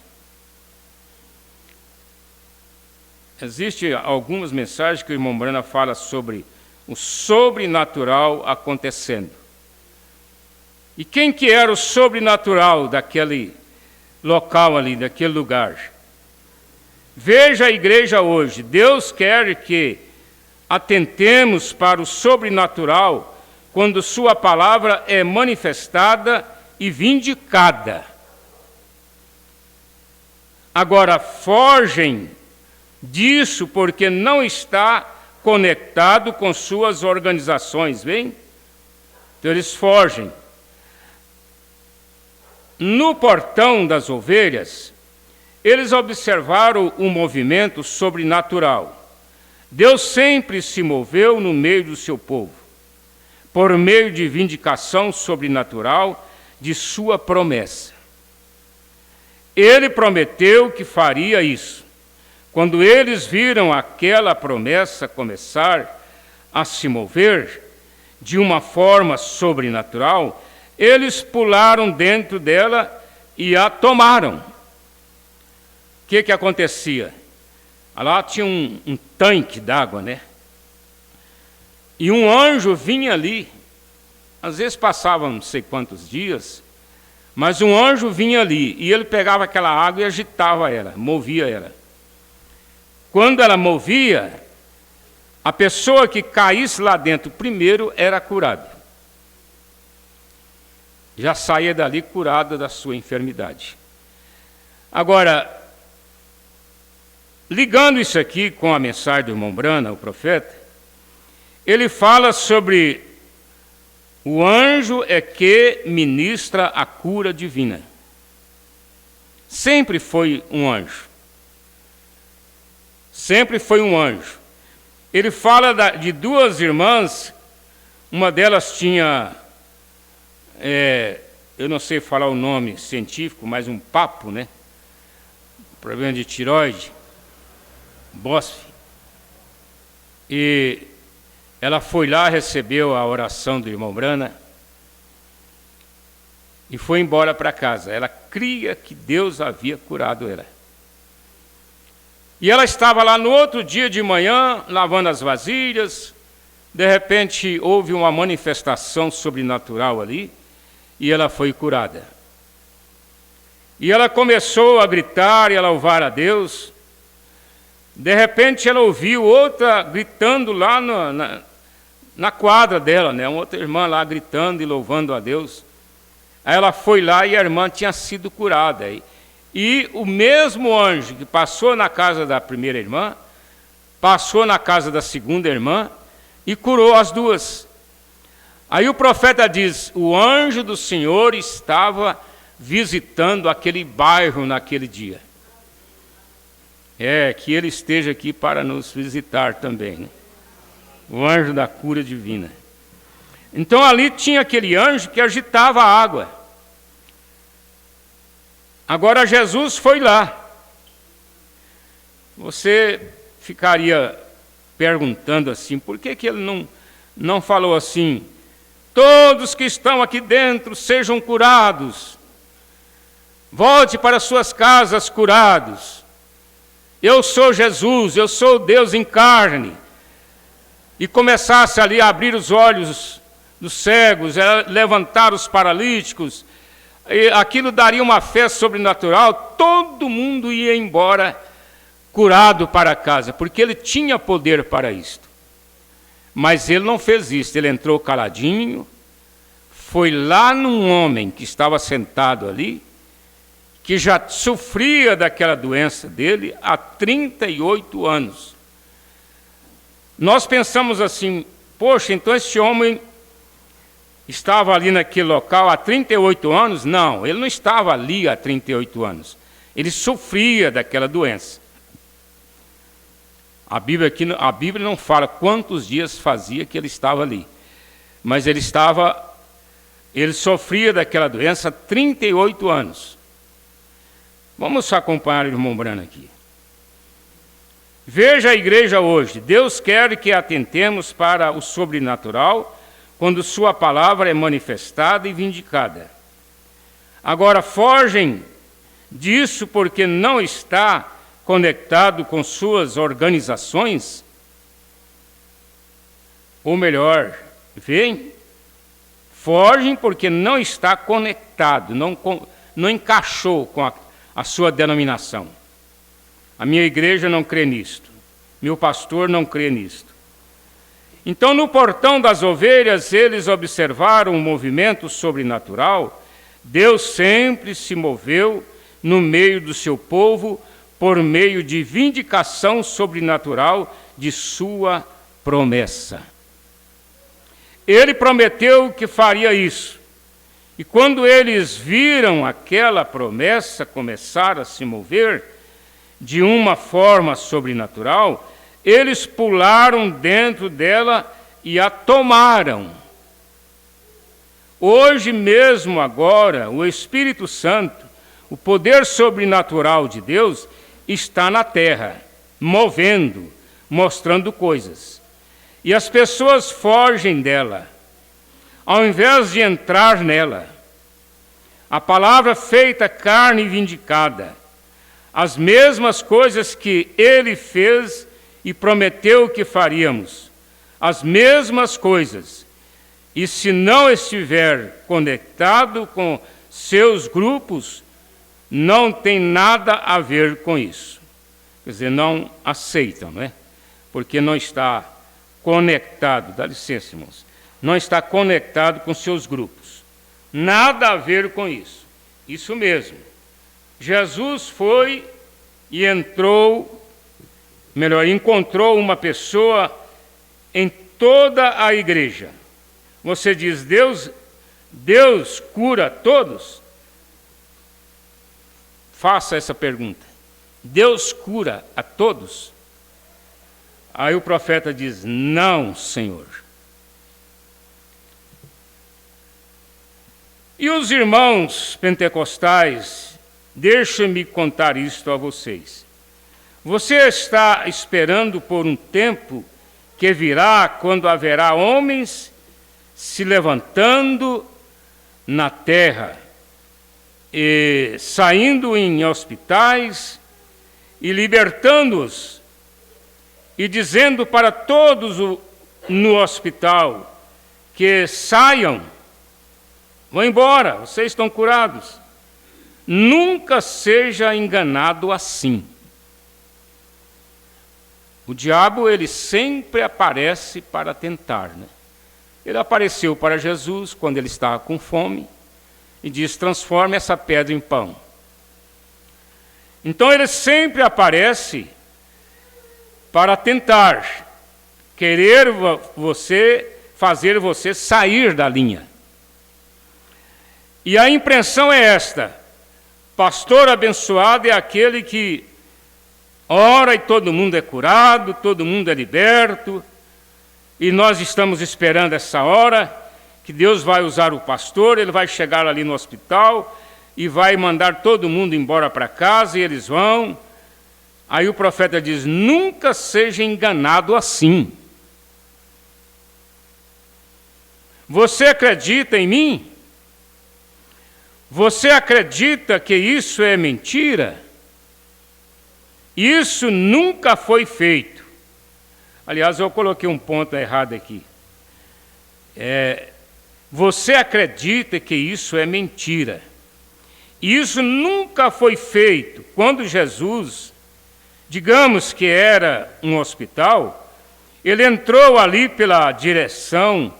Existem algumas mensagens que o irmão Branham fala sobre o sobrenatural acontecendo. E quem que era o sobrenatural daquele local ali, daquele lugar? Veja a igreja hoje. Deus quer que atentemos para o sobrenatural quando sua palavra é manifestada e vindicada. Agora, fogem disso porque não está conectado com suas organizações, vem? Então eles fogem. No portão das ovelhas, eles observaram o movimento sobrenatural. Deus sempre se moveu no meio do seu povo, por meio de vindicação sobrenatural de sua promessa. Ele prometeu que faria isso. Quando eles viram aquela promessa começar a se mover de uma forma sobrenatural, eles pularam dentro dela e a tomaram. O que acontecia? Lá tinha um tanque d'água, né? E um anjo vinha ali, às vezes passavam não sei quantos dias, mas um anjo vinha ali, e ele pegava aquela água e agitava ela, movia ela. Quando ela movia, a pessoa que caísse lá dentro primeiro era curada. Já saía dali curada da sua enfermidade. Agora, ligando isso aqui com a mensagem do irmão Brana, o profeta, ele fala sobre o anjo é que ministra a cura divina. Sempre foi um anjo. Sempre foi um anjo. Ele fala de duas irmãs, uma delas tinha, eu não sei falar o nome científico, mas um papo, né? Problema de tireoide, Bosf. E ela foi lá, recebeu a oração do irmão Brana e foi embora para casa. Ela cria que Deus havia curado ela. E ela estava lá no outro dia de manhã, lavando as vasilhas. De repente, houve uma manifestação sobrenatural ali e ela foi curada. E ela começou a gritar e a louvar a Deus. De repente, ela ouviu outra gritando lá na quadra dela, né? Uma outra irmã lá gritando e louvando a Deus. Aí ela foi lá e a irmã tinha sido curada. E o mesmo anjo que passou na casa da primeira irmã, passou na casa da segunda irmã e curou as duas. Aí o profeta diz, o anjo do Senhor estava visitando aquele bairro naquele dia. Que ele esteja aqui para nos visitar também, né? O anjo da cura divina. Então ali tinha aquele anjo que agitava a água. Agora Jesus foi lá. Você ficaria perguntando assim, por que ele não falou assim, todos que estão aqui dentro sejam curados, volte para suas casas curados, eu sou Jesus, eu sou Deus em carne, e começasse ali a abrir os olhos dos cegos, levantar os paralíticos, e aquilo daria uma festa sobrenatural, todo mundo ia embora curado para casa, porque ele tinha poder para isto. Mas ele não fez isso, ele entrou caladinho, foi lá num homem que estava sentado ali, que já sofria daquela doença dele há 38 anos. Nós pensamos assim, poxa, então esse homem estava ali naquele local há 38 anos? Não, ele não estava ali há 38 anos. Ele sofria daquela doença. A Bíblia não fala quantos dias fazia que ele estava ali. Mas ele sofria daquela doença há 38 anos. Vamos acompanhar o irmão Brana aqui. Veja a igreja hoje. Deus quer que atentemos para o sobrenatural quando sua palavra é manifestada e vindicada. Agora, fogem disso porque não está conectado com suas organizações? Ou melhor, fogem porque não está conectado, não encaixou com a sua denominação. A minha igreja não crê nisto, meu pastor não crê nisto. Então, no portão das ovelhas, eles observaram um movimento sobrenatural. Deus sempre se moveu no meio do seu povo por meio de vindicação sobrenatural de sua promessa. Ele prometeu que faria isso. E quando eles viram aquela promessa começar a se mover de uma forma sobrenatural, eles pularam dentro dela e a tomaram. Hoje mesmo, agora, o Espírito Santo, o poder sobrenatural de Deus, está na terra, movendo, mostrando coisas. E as pessoas fogem dela, ao invés de entrar nela. A palavra feita carne e vindicada, as mesmas coisas que Ele fez e prometeu que faríamos, as mesmas coisas. E se não estiver conectado com seus grupos, não tem nada a ver com isso. Quer dizer, não aceitam, não é? Porque não está conectado, dá licença, irmãos, não está conectado com seus grupos. Nada a ver com isso. Isso mesmo. Jesus foi e encontrou uma pessoa em toda a igreja. Você diz, Deus cura todos? Faça essa pergunta. Deus cura a todos? Aí o profeta diz, não, Senhor. E os irmãos pentecostais, deixem-me contar isto a vocês. Você está esperando por um tempo que virá quando haverá homens se levantando na terra, e saindo em hospitais e libertando-os, e dizendo para todos no hospital que saiam, vão embora, vocês estão curados. Nunca seja enganado assim. O diabo, ele sempre aparece para tentar, né? Ele apareceu para Jesus quando ele estava com fome e disse, transforme essa pedra em pão. Então ele sempre aparece para tentar, fazer você sair da linha. E a impressão é esta: pastor abençoado é aquele que ora e todo mundo é curado, todo mundo é liberto, e nós estamos esperando essa hora que Deus vai usar o pastor, ele vai chegar ali no hospital e vai mandar todo mundo embora para casa, e eles vão. Aí o profeta diz, nunca seja enganado assim. Você acredita em mim? Você acredita que isso é mentira? Isso nunca foi feito. Aliás, eu coloquei um ponto errado aqui. Você acredita que isso é mentira? Isso nunca foi feito. Quando Jesus, digamos que era um hospital, ele entrou ali pela direção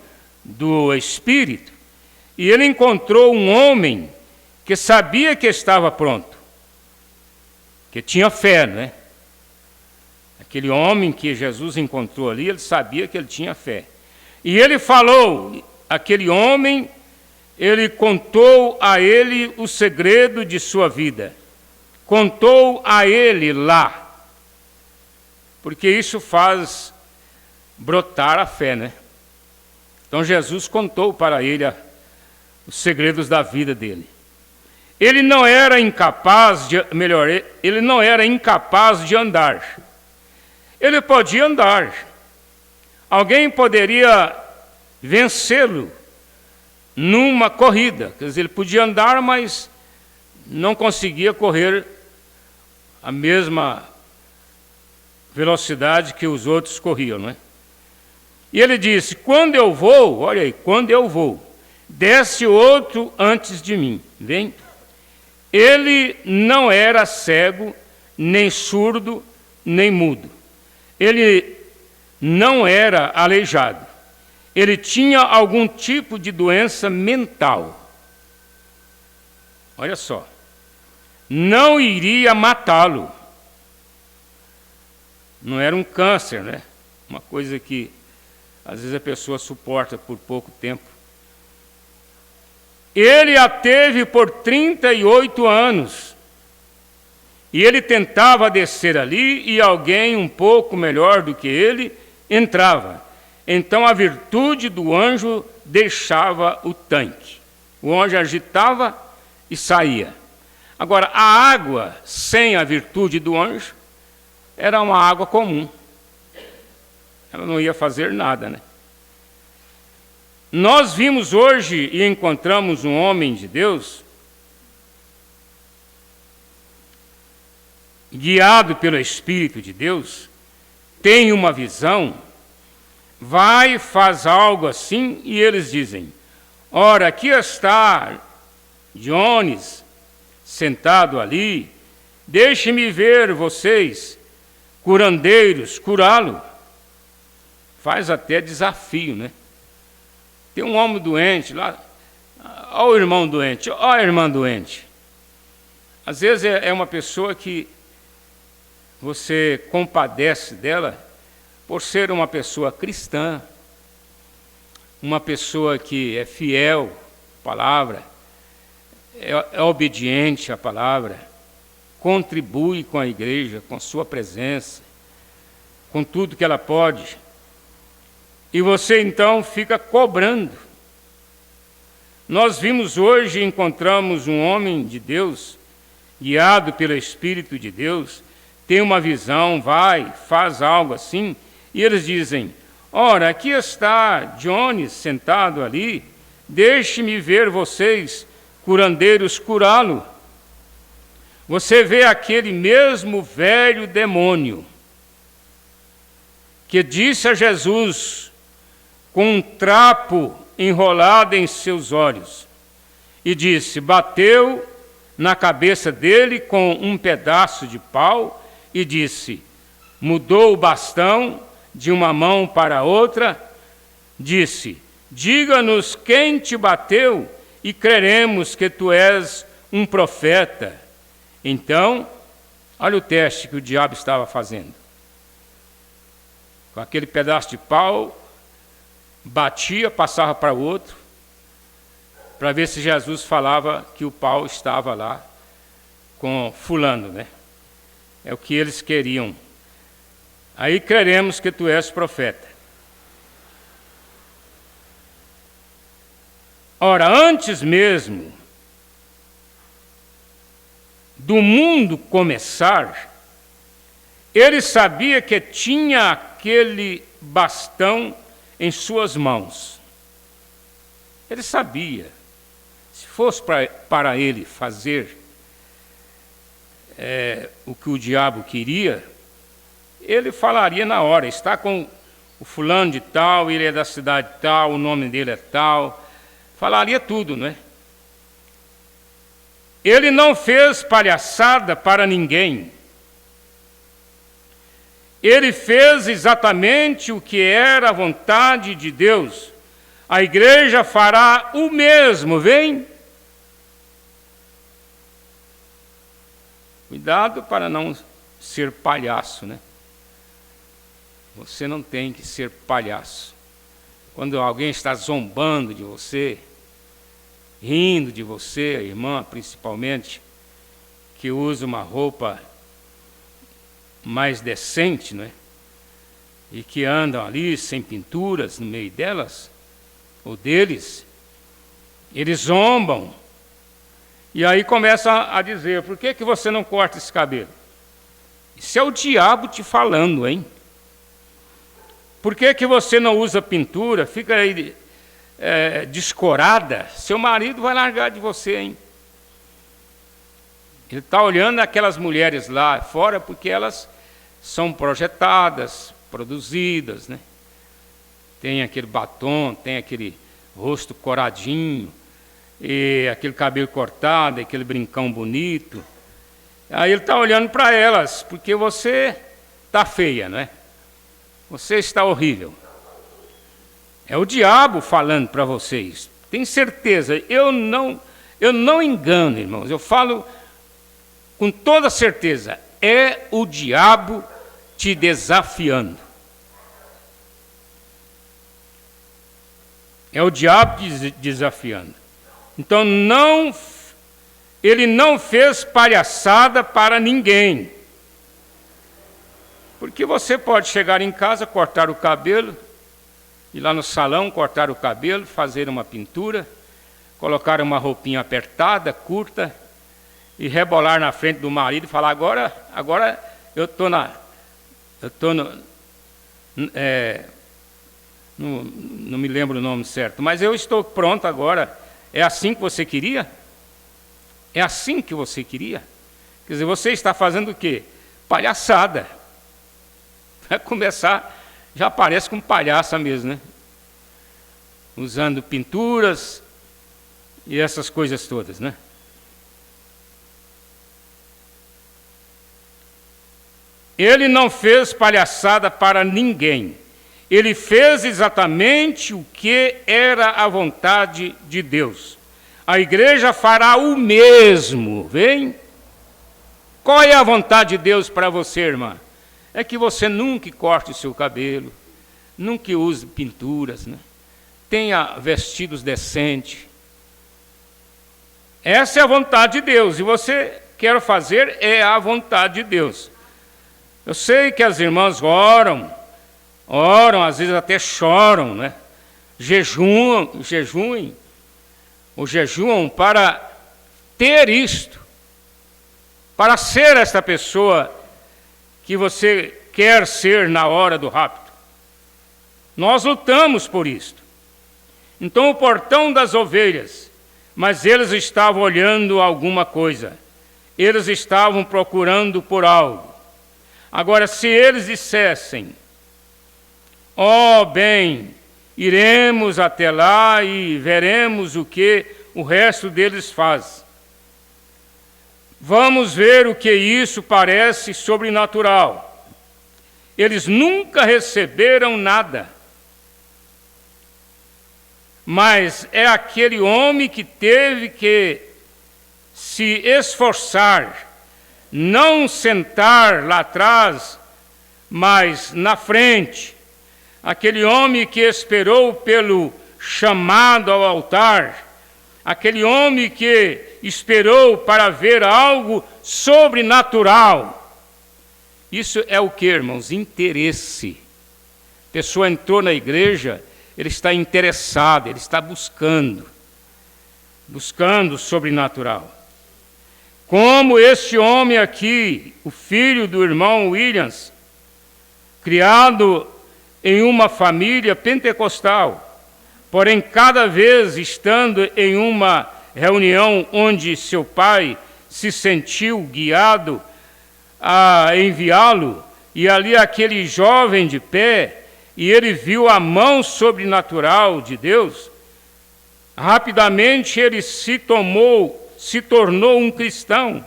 do Espírito e ele encontrou um homem que sabia que estava pronto, que tinha fé, né? Aquele homem que Jesus encontrou ali, ele sabia que ele tinha fé. E ele falou, aquele homem, ele contou a ele o segredo de sua vida. Contou a ele lá. Porque isso faz brotar a fé, né? Então Jesus contou para ele os segredos da vida dele. Ele não era incapaz de andar. Ele podia andar. Alguém poderia vencê-lo numa corrida. Quer dizer, ele podia andar, mas não conseguia correr a mesma velocidade que os outros corriam, não é? E ele disse, quando eu vou, olha aí, quando eu vou, desce outro antes de mim, vem? Ele não era cego, nem surdo, nem mudo. Ele não era aleijado. Ele tinha algum tipo de doença mental. Olha só. Não iria matá-lo. Não era um câncer, né? Uma coisa que às vezes a pessoa suporta por pouco tempo. Ele a teve por 38 anos. E ele tentava descer ali e alguém um pouco melhor do que ele entrava. Então a virtude do anjo deixava o tanque. O anjo agitava e saía. Agora, a água sem a virtude do anjo era uma água comum. Ela não ia fazer nada, né? Nós vimos hoje e encontramos um homem de Deus guiado pelo Espírito de Deus, tem uma visão, vai e faz algo assim, e eles dizem: ora, aqui está Jones sentado ali, deixe-me ver vocês, curandeiros, curá-lo. Faz até desafio, né? Tem um homem doente lá, olha o irmão doente, olha a irmã doente. Às vezes é uma pessoa que você compadece dela por ser uma pessoa cristã, uma pessoa que é fiel à palavra, é obediente à palavra, contribui com a igreja, com sua presença, com tudo que ela pode. E você então fica cobrando. Nós vimos hoje, encontramos um homem de Deus, guiado pelo Espírito de Deus, tem uma visão, vai, faz algo assim, e eles dizem: ora, aqui está Jones sentado ali, deixe-me ver vocês, curandeiros, curá-lo. Você vê aquele mesmo velho demônio que disse a Jesus, com um trapo enrolado em seus olhos, e disse, bateu na cabeça dele com um pedaço de pau e disse, mudou o bastão de uma mão para outra, disse, diga-nos quem te bateu e creremos que tu és um profeta. Então, olha o teste que o diabo estava fazendo. Com aquele pedaço de pau, batia, passava para o outro, para ver se Jesus falava que o pau estava lá com fulano, né? É o que eles queriam. Aí creremos que tu és profeta. Ora, antes mesmo do mundo começar, ele sabia que tinha aquele bastão em suas mãos. Ele sabia. Se fosse para ele fazer o que o diabo queria, ele falaria na hora, está com o fulano de tal, ele é da cidade tal, o nome dele é tal, falaria tudo, não é? Ele não fez palhaçada para ninguém. Ele fez exatamente o que era a vontade de Deus. A igreja fará o mesmo, vem? Cuidado para não ser palhaço, né? Você não tem que ser palhaço. Quando alguém está zombando de você, rindo de você, a irmã principalmente, que usa uma roupa mais decente, não é? E que andam ali sem pinturas no meio delas, ou deles, eles zombam. E aí começa a dizer, por que você não corta esse cabelo? Isso é o diabo te falando, hein? Por que você não usa pintura? Fica aí descorada. Seu marido vai largar de você, hein? Ele está olhando aquelas mulheres lá fora porque elas são projetadas, produzidas, né? Tem aquele batom, tem aquele rosto coradinho, e aquele cabelo cortado, aquele brincão bonito. Aí ele está olhando para elas, porque você está feia, não é? Você está horrível. É o diabo falando para vocês. Tem certeza, eu não engano, irmãos, eu falo com toda certeza, é o diabo te desafiando. É o diabo te desafiando. Então, ele não fez palhaçada para ninguém. Porque você pode chegar em casa, cortar o cabelo, ir lá no salão, cortar o cabelo, fazer uma pintura, colocar uma roupinha apertada, curta, e rebolar na frente do marido e falar, agora eu estou não me lembro o nome certo, mas eu estou pronto agora. É assim que você queria? É assim que você queria? Quer dizer, você está fazendo o quê? palhaçada. Vai começar, já parece com palhaça mesmo, né? Usando pinturas e essas coisas todas, né? Ele não fez palhaçada para ninguém. Ele fez exatamente o que era a vontade de Deus. A igreja fará o mesmo, vem? Qual é a vontade de Deus para você, irmã? É que você nunca corte o seu cabelo, nunca use pinturas, né? Tenha vestidos decentes. Essa é a vontade de Deus, e você quer fazer é a vontade de Deus. Eu sei que as irmãs oram, às vezes até choram, né? Jejuam para ter isto, para ser esta pessoa que você quer ser na hora do rapto. Nós lutamos por isto. Então o portão das ovelhas, mas eles estavam olhando alguma coisa, eles estavam procurando por algo. Agora, se eles dissessem, bem, iremos até lá e veremos o que o resto deles faz. Vamos ver o que isso parece sobrenatural. Eles nunca receberam nada. Mas é aquele homem que teve que se esforçar, não sentar lá atrás, mas na frente. Aquele homem que esperou pelo chamado ao altar, aquele homem que esperou para ver algo sobrenatural. Isso é o que, irmãos? Interesse. A pessoa entrou na igreja, ele está interessado, ele está buscando o sobrenatural. Como este homem aqui, o filho do irmão Williams, criado em uma família pentecostal, porém cada vez estando em uma reunião onde seu pai se sentiu guiado a enviá-lo, e ali aquele jovem de pé, e ele viu a mão sobrenatural de Deus, rapidamente ele se tornou um cristão.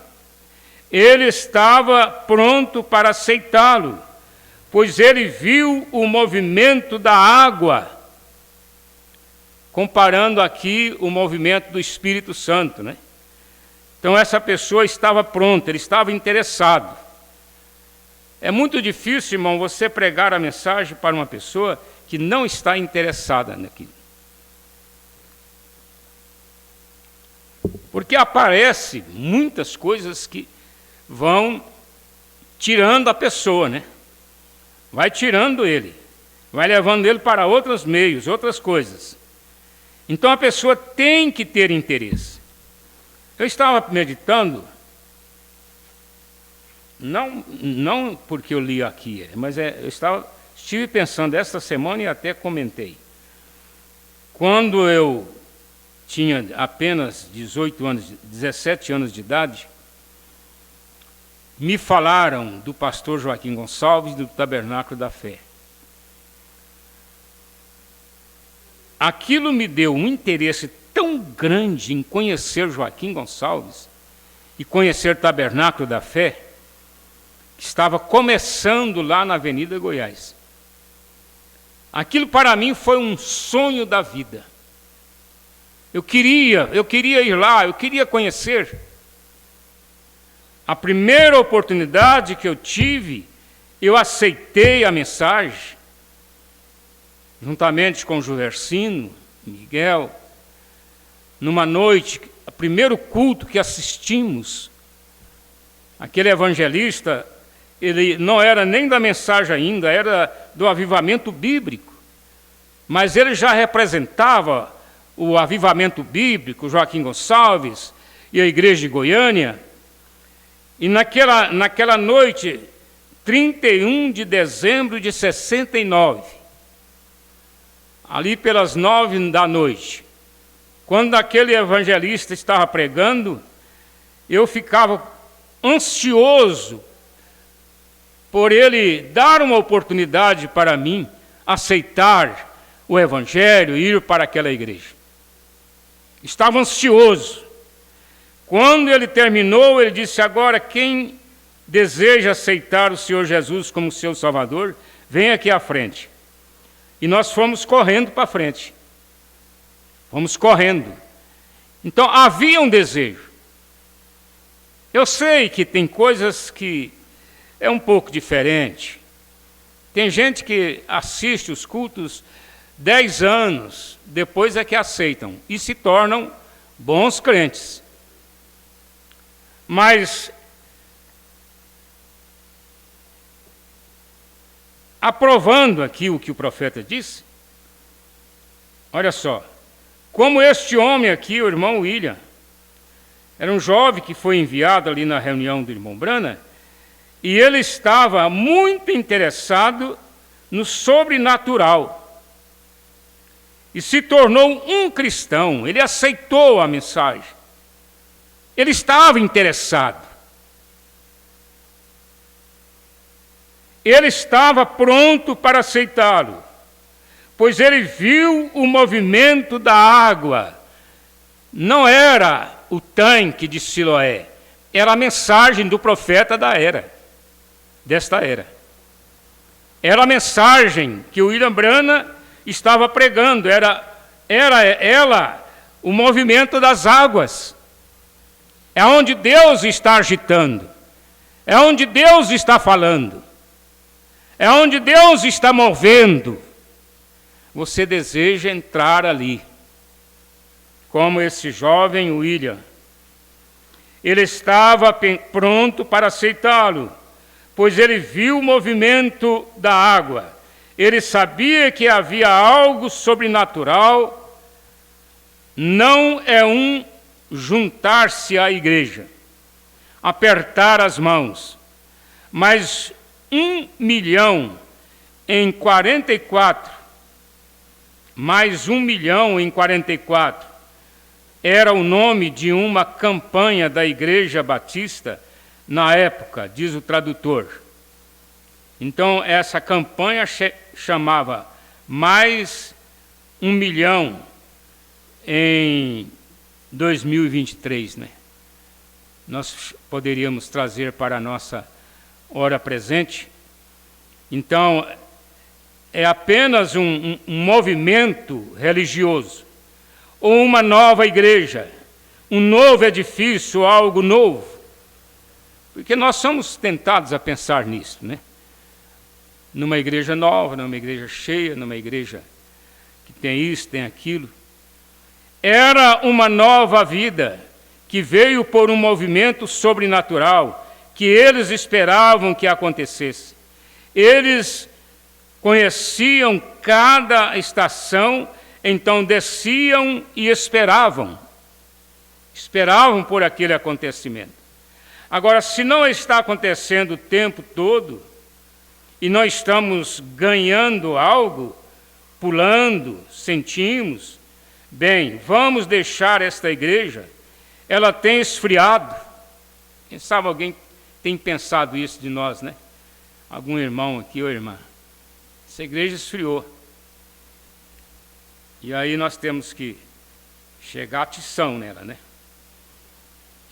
Ele estava pronto para aceitá-lo, pois ele viu o movimento da água, comparando aqui o movimento do Espírito Santo, né? Então essa pessoa estava pronta, ele estava interessado. É muito difícil, irmão, você pregar a mensagem para uma pessoa que não está interessada naquilo. Porque aparece muitas coisas que vão tirando a pessoa, né? Vai tirando ele, vai levando ele para outros meios, outras coisas. Então a pessoa tem que ter interesse. Eu estava meditando, não porque eu li aqui, mas estive pensando esta semana e até comentei. Quando eu tinha apenas 17 anos de idade, me falaram do pastor Joaquim Gonçalves do Tabernáculo da Fé. Aquilo me deu um interesse tão grande em conhecer Joaquim Gonçalves e conhecer o Tabernáculo da Fé, que estava começando lá na Avenida Goiás. Aquilo para mim foi um sonho da vida. Eu queria ir lá, eu queria conhecer. A primeira oportunidade que eu tive, eu aceitei a mensagem, juntamente com o Juversino, Miguel, numa noite, o primeiro culto que assistimos, aquele evangelista, ele não era nem da mensagem ainda, era do avivamento bíblico, mas ele já representava o avivamento bíblico, Joaquim Gonçalves e a igreja de Goiânia. E naquela noite, 31 de dezembro de 69, ali pelas 9 da noite, quando aquele evangelista estava pregando, eu ficava ansioso por ele dar uma oportunidade para mim aceitar o Evangelho e ir para aquela igreja. Estava ansioso. Quando ele terminou, ele disse: agora quem deseja aceitar o Senhor Jesus como seu Salvador, vem aqui à frente. E nós fomos correndo para frente. Fomos correndo. Então havia um desejo. Eu sei que tem coisas que é um pouco diferente. Tem gente que assiste os cultos 10 anos, depois é que aceitam e se tornam bons crentes. Mas, aprovando aqui o que o profeta disse, olha só, como este homem aqui, o irmão William, era um jovem que foi enviado ali na reunião do irmão Branham, e ele estava muito interessado no sobrenatural. E se tornou um cristão, ele aceitou a mensagem. Ele estava interessado. Ele estava pronto para aceitá-lo, pois ele viu o movimento da água. Não era o tanque de Siloé, era a mensagem do profeta desta era. Era a mensagem que o William Branham estava pregando, era ela o movimento das águas. É onde Deus está agitando, é onde Deus está falando, é onde Deus está movendo. Você deseja entrar ali, como esse jovem William. Ele estava pronto para aceitá-lo, pois ele viu o movimento da água. Ele sabia que havia algo sobrenatural. Não é um juntar-se à igreja, apertar as mãos, mas 1 milhão em 44, mais 1 milhão em 44, era o nome de uma campanha da Igreja Batista na época, diz o tradutor. Então, essa campanha chamava mais 1 milhão em 2023, né? Nós poderíamos trazer para a nossa hora presente. Então, é apenas um movimento religioso, ou uma nova igreja, um novo edifício, algo novo. Porque nós somos tentados a pensar nisso, né? Numa igreja nova, numa igreja cheia, numa igreja que tem isso, tem aquilo. Era uma nova vida que veio por um movimento sobrenatural que eles esperavam que acontecesse. Eles conheciam cada estação, então desciam e esperavam por aquele acontecimento. Agora, se não está acontecendo o tempo todo, e nós estamos ganhando algo, pulando, sentimos, bem, vamos deixar esta igreja, ela tem esfriado. Quem sabe alguém tem pensado isso de nós, né? Algum irmão aqui ou irmã. Essa igreja esfriou. E aí nós temos que chegar a tição nela, né?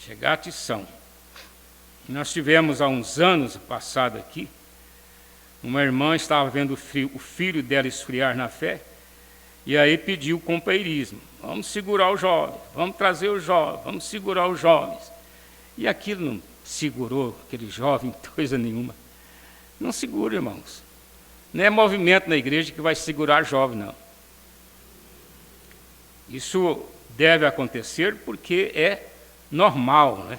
Chegar a tição. Nós tivemos há uns anos passado aqui, uma irmã estava vendo o filho dela esfriar na fé, e aí pediu companheirismo. Vamos segurar os jovens, vamos trazer os jovens, vamos segurar os jovens. E aquilo não segurou aquele jovem, coisa nenhuma. Não segura, irmãos. Não é movimento na igreja que vai segurar jovem, não. Isso deve acontecer porque é normal, né?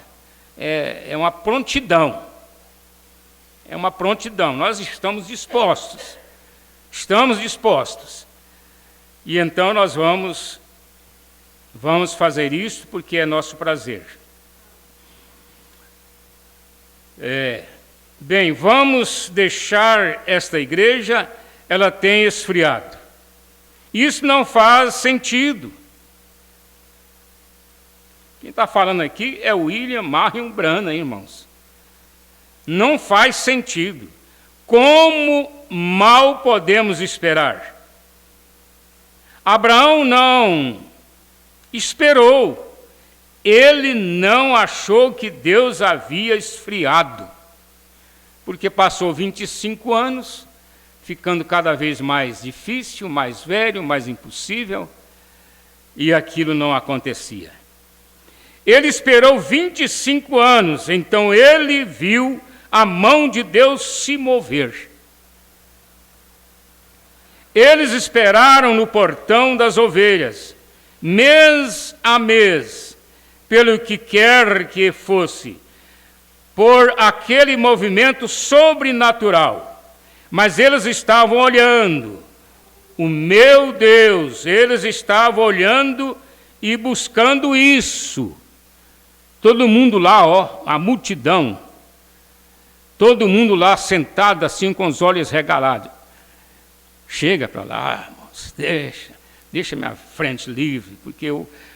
É uma prontidão. É uma prontidão. Nós estamos dispostos. Estamos dispostos. E então nós vamos fazer isso porque é nosso prazer. Bem, vamos deixar esta igreja, ela tem esfriado. Isso não faz sentido. Quem está falando aqui é o William Marion Branham, irmãos. Não faz sentido. como mal podemos esperar. Abraão não esperou. Ele não achou que Deus havia esfriado, porque passou 25 anos, ficando cada vez mais difícil, mais velho, mais impossível, e aquilo não acontecia. Ele esperou 25 anos, então ele viu a mão de Deus se mover. Eles esperaram no portão das ovelhas, mês a mês, pelo que quer que fosse, por aquele movimento sobrenatural. Mas eles estavam olhando, o meu Deus, eles estavam olhando e buscando isso. Todo mundo lá, ó, a multidão, todo mundo lá sentado assim com os olhos regalados. Chega para lá, irmãos, deixa minha frente livre, porque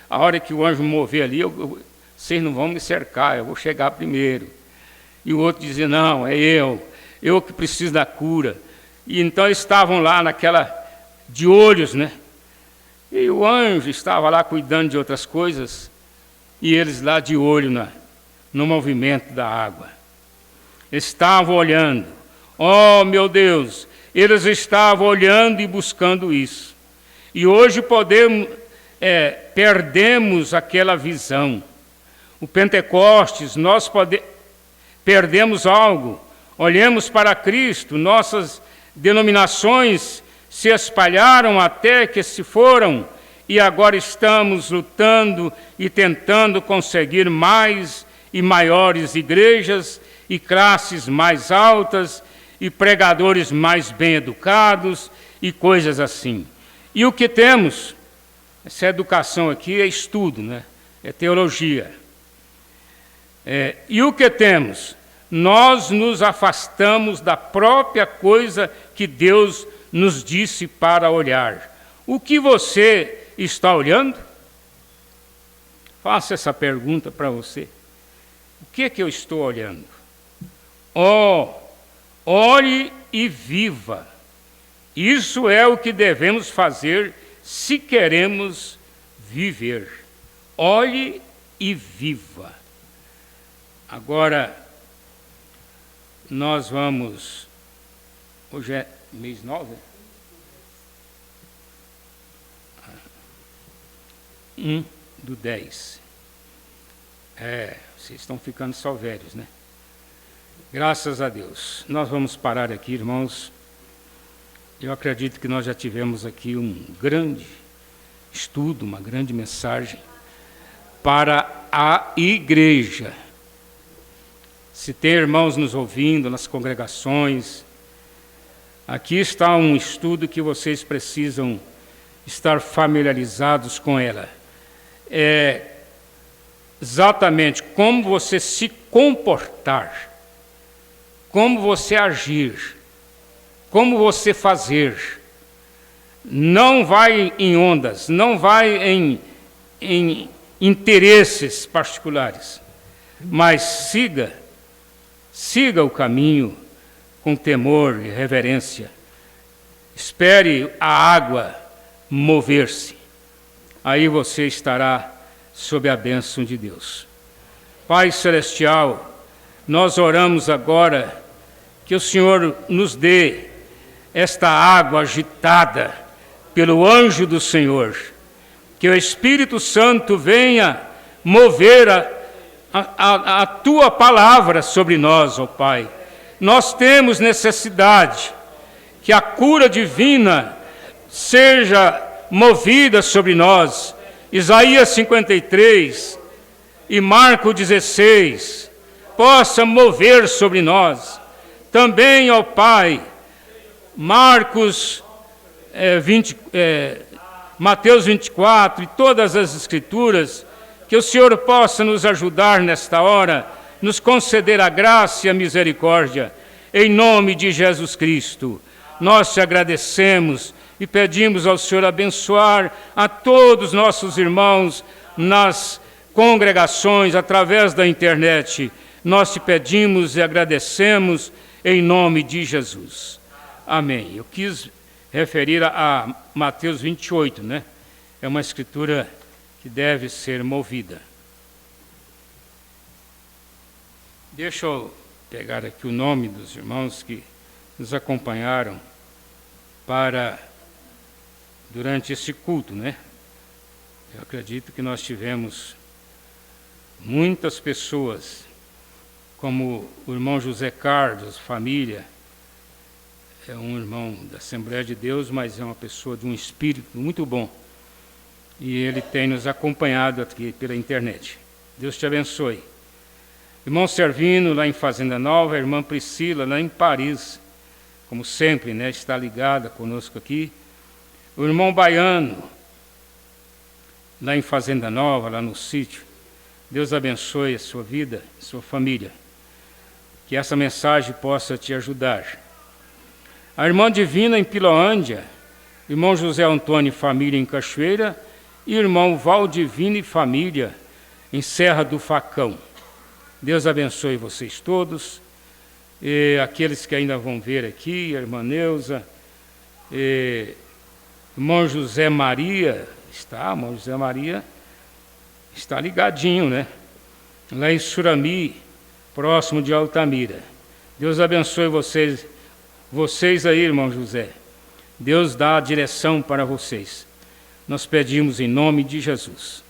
a hora que o anjo mover ali, vocês não vão me cercar, eu vou chegar primeiro. E o outro dizia, não, é eu que preciso da cura. E então eles estavam lá naquela, de olhos, né? E o anjo estava lá cuidando de outras coisas, e eles lá de olho no movimento da água. Estavam olhando, oh meu Deus, eles estavam olhando e buscando isso. E hoje perdemos aquela visão. O Pentecostes, nós perdemos algo. Olhemos para Cristo, nossas denominações se espalharam até que se foram, e agora estamos lutando e tentando conseguir mais e maiores igrejas e classes mais altas e pregadores mais bem educados e coisas assim. E o que temos? Essa educação aqui é estudo, né? É teologia. E o que temos? Nós nos afastamos da própria coisa que Deus nos disse para olhar. O que você está olhando? Faça essa pergunta para você. O que é que eu estou olhando? Olhe e viva. Isso é o que devemos fazer se queremos viver. Olhe e viva. Agora, nós vamos... Hoje é mês 9? 1/10. Vocês estão ficando só velhos, né? Graças a Deus. Nós vamos parar aqui, irmãos. Eu acredito que nós já tivemos aqui um grande estudo, uma grande mensagem para a igreja. Se tem irmãos nos ouvindo nas congregações, aqui está um estudo que vocês precisam estar familiarizados com ela. É exatamente como você se comportar, como você agir, como você fazer. Não vai em ondas, não vai em interesses particulares, mas siga o caminho com temor e reverência. Espere a água mover-se. Aí você estará sob a bênção de Deus. Pai Celestial, nós oramos agora que o Senhor nos dê esta água agitada pelo anjo do Senhor, que o Espírito Santo venha mover a Tua palavra sobre nós, ó Pai. Nós temos necessidade que a cura divina seja movida sobre nós. Isaías 53 e Marcos 16 possa mover sobre nós. Também, ó Pai, Mateus 24 e todas as Escrituras, que o Senhor possa nos ajudar nesta hora, nos conceder a graça e a misericórdia, em nome de Jesus Cristo. Nós te agradecemos e pedimos ao Senhor abençoar a todos os nossos irmãos nas congregações, através da internet. Nós te pedimos e agradecemos em nome de Jesus. Amém. Eu quis referir a Mateus 28, né? É uma escritura que deve ser movida. Deixa eu pegar aqui o nome dos irmãos que nos acompanharam durante esse culto, né? Eu acredito que nós tivemos muitas pessoas, como o irmão José Carlos, família, é um irmão da Assembleia de Deus, mas é uma pessoa de um espírito muito bom. E ele tem nos acompanhado aqui pela internet. Deus te abençoe. Irmão Servino, lá em Fazenda Nova, a irmã Priscila, lá em Paris, como sempre, né, está ligada conosco aqui. O irmão Baiano, lá em Fazenda Nova, lá no sítio. Deus abençoe a sua vida, a sua família. Que essa mensagem possa te ajudar. A irmã Divina em Piloândia, irmão José Antônio e família em Cachoeira, e irmão Valdivino e família em Serra do Facão. Deus abençoe vocês todos, e aqueles que ainda vão ver aqui, a irmã Neuza, irmão José Maria, irmão José Maria está ligadinho, né? Lá em Surami, próximo de Altamira. Deus abençoe vocês aí, irmão José. Deus dá a direção para vocês. Nós pedimos em nome de Jesus.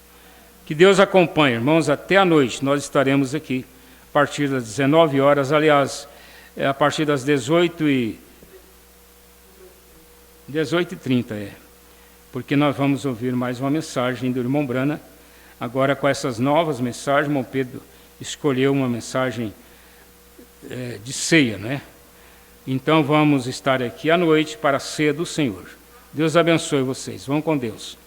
Que Deus acompanhe, irmãos, até a noite. Nós estaremos aqui a partir das 19 horas, aliás, a partir das 18h30, porque nós vamos ouvir mais uma mensagem do irmão Brana. Agora, com essas novas mensagens, o irmão Pedro escolheu uma mensagem de ceia, né? Então, vamos estar aqui à noite para a ceia do Senhor. Deus abençoe vocês. Vão com Deus.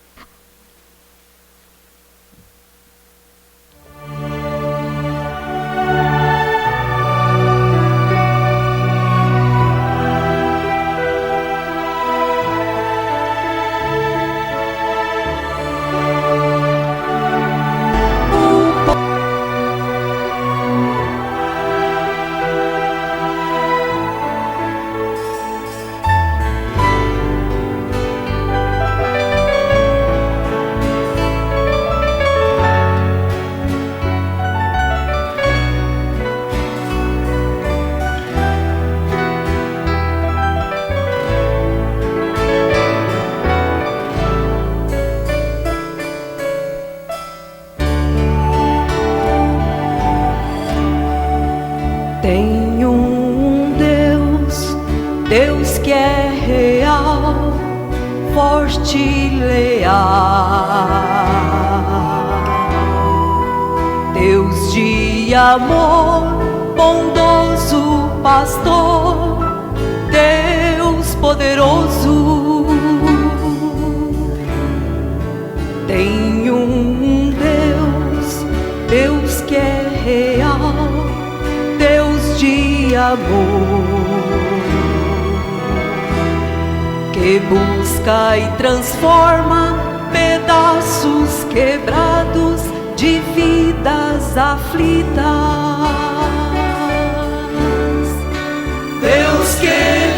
Amor, bondoso pastor, Deus poderoso. Tem um Deus que é real, Deus de amor, que busca e transforma pedaços quebrados de vidas aflitas. Deus que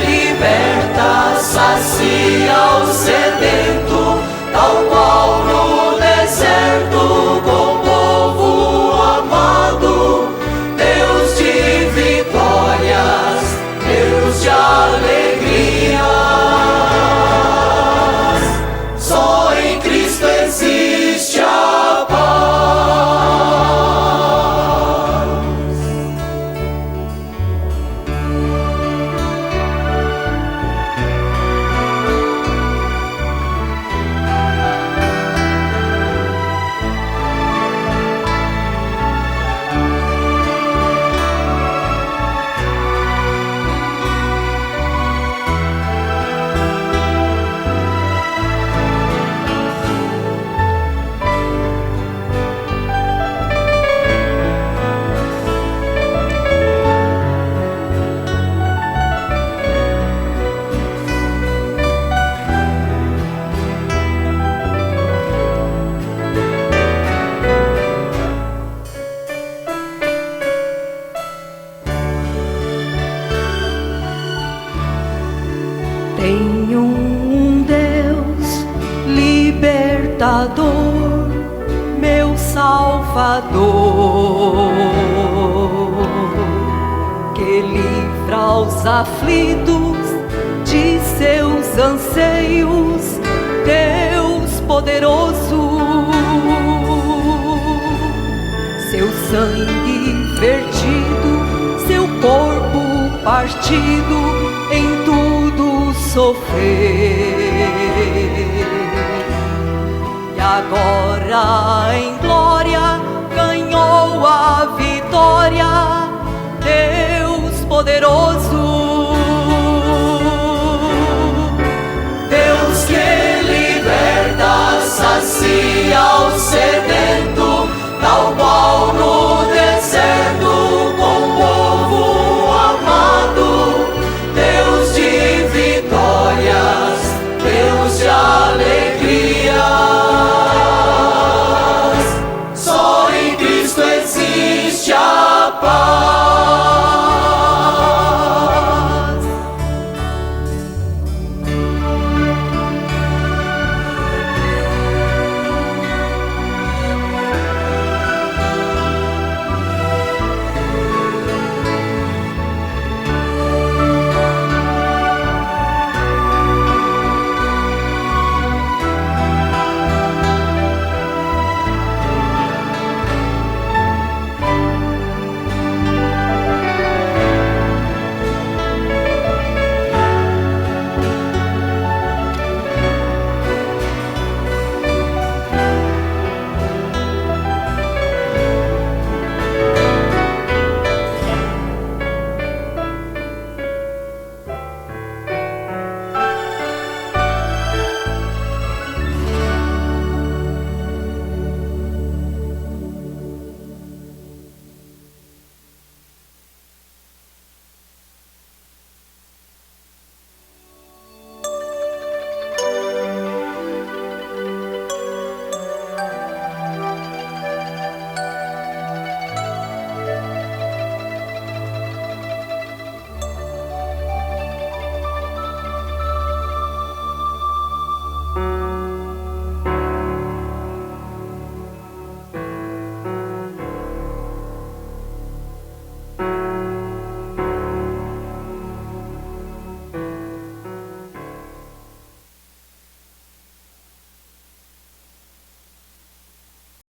liberta, sacia o sedento, tal qual no deserto, com o povo amado. Deus de vitórias, Deus de alegrias. Só em Cristo existe a paz. Salvador, que livra os aflitos de seus anseios, Deus poderoso. Seu sangue vertido, seu corpo partido, em tudo sofreu.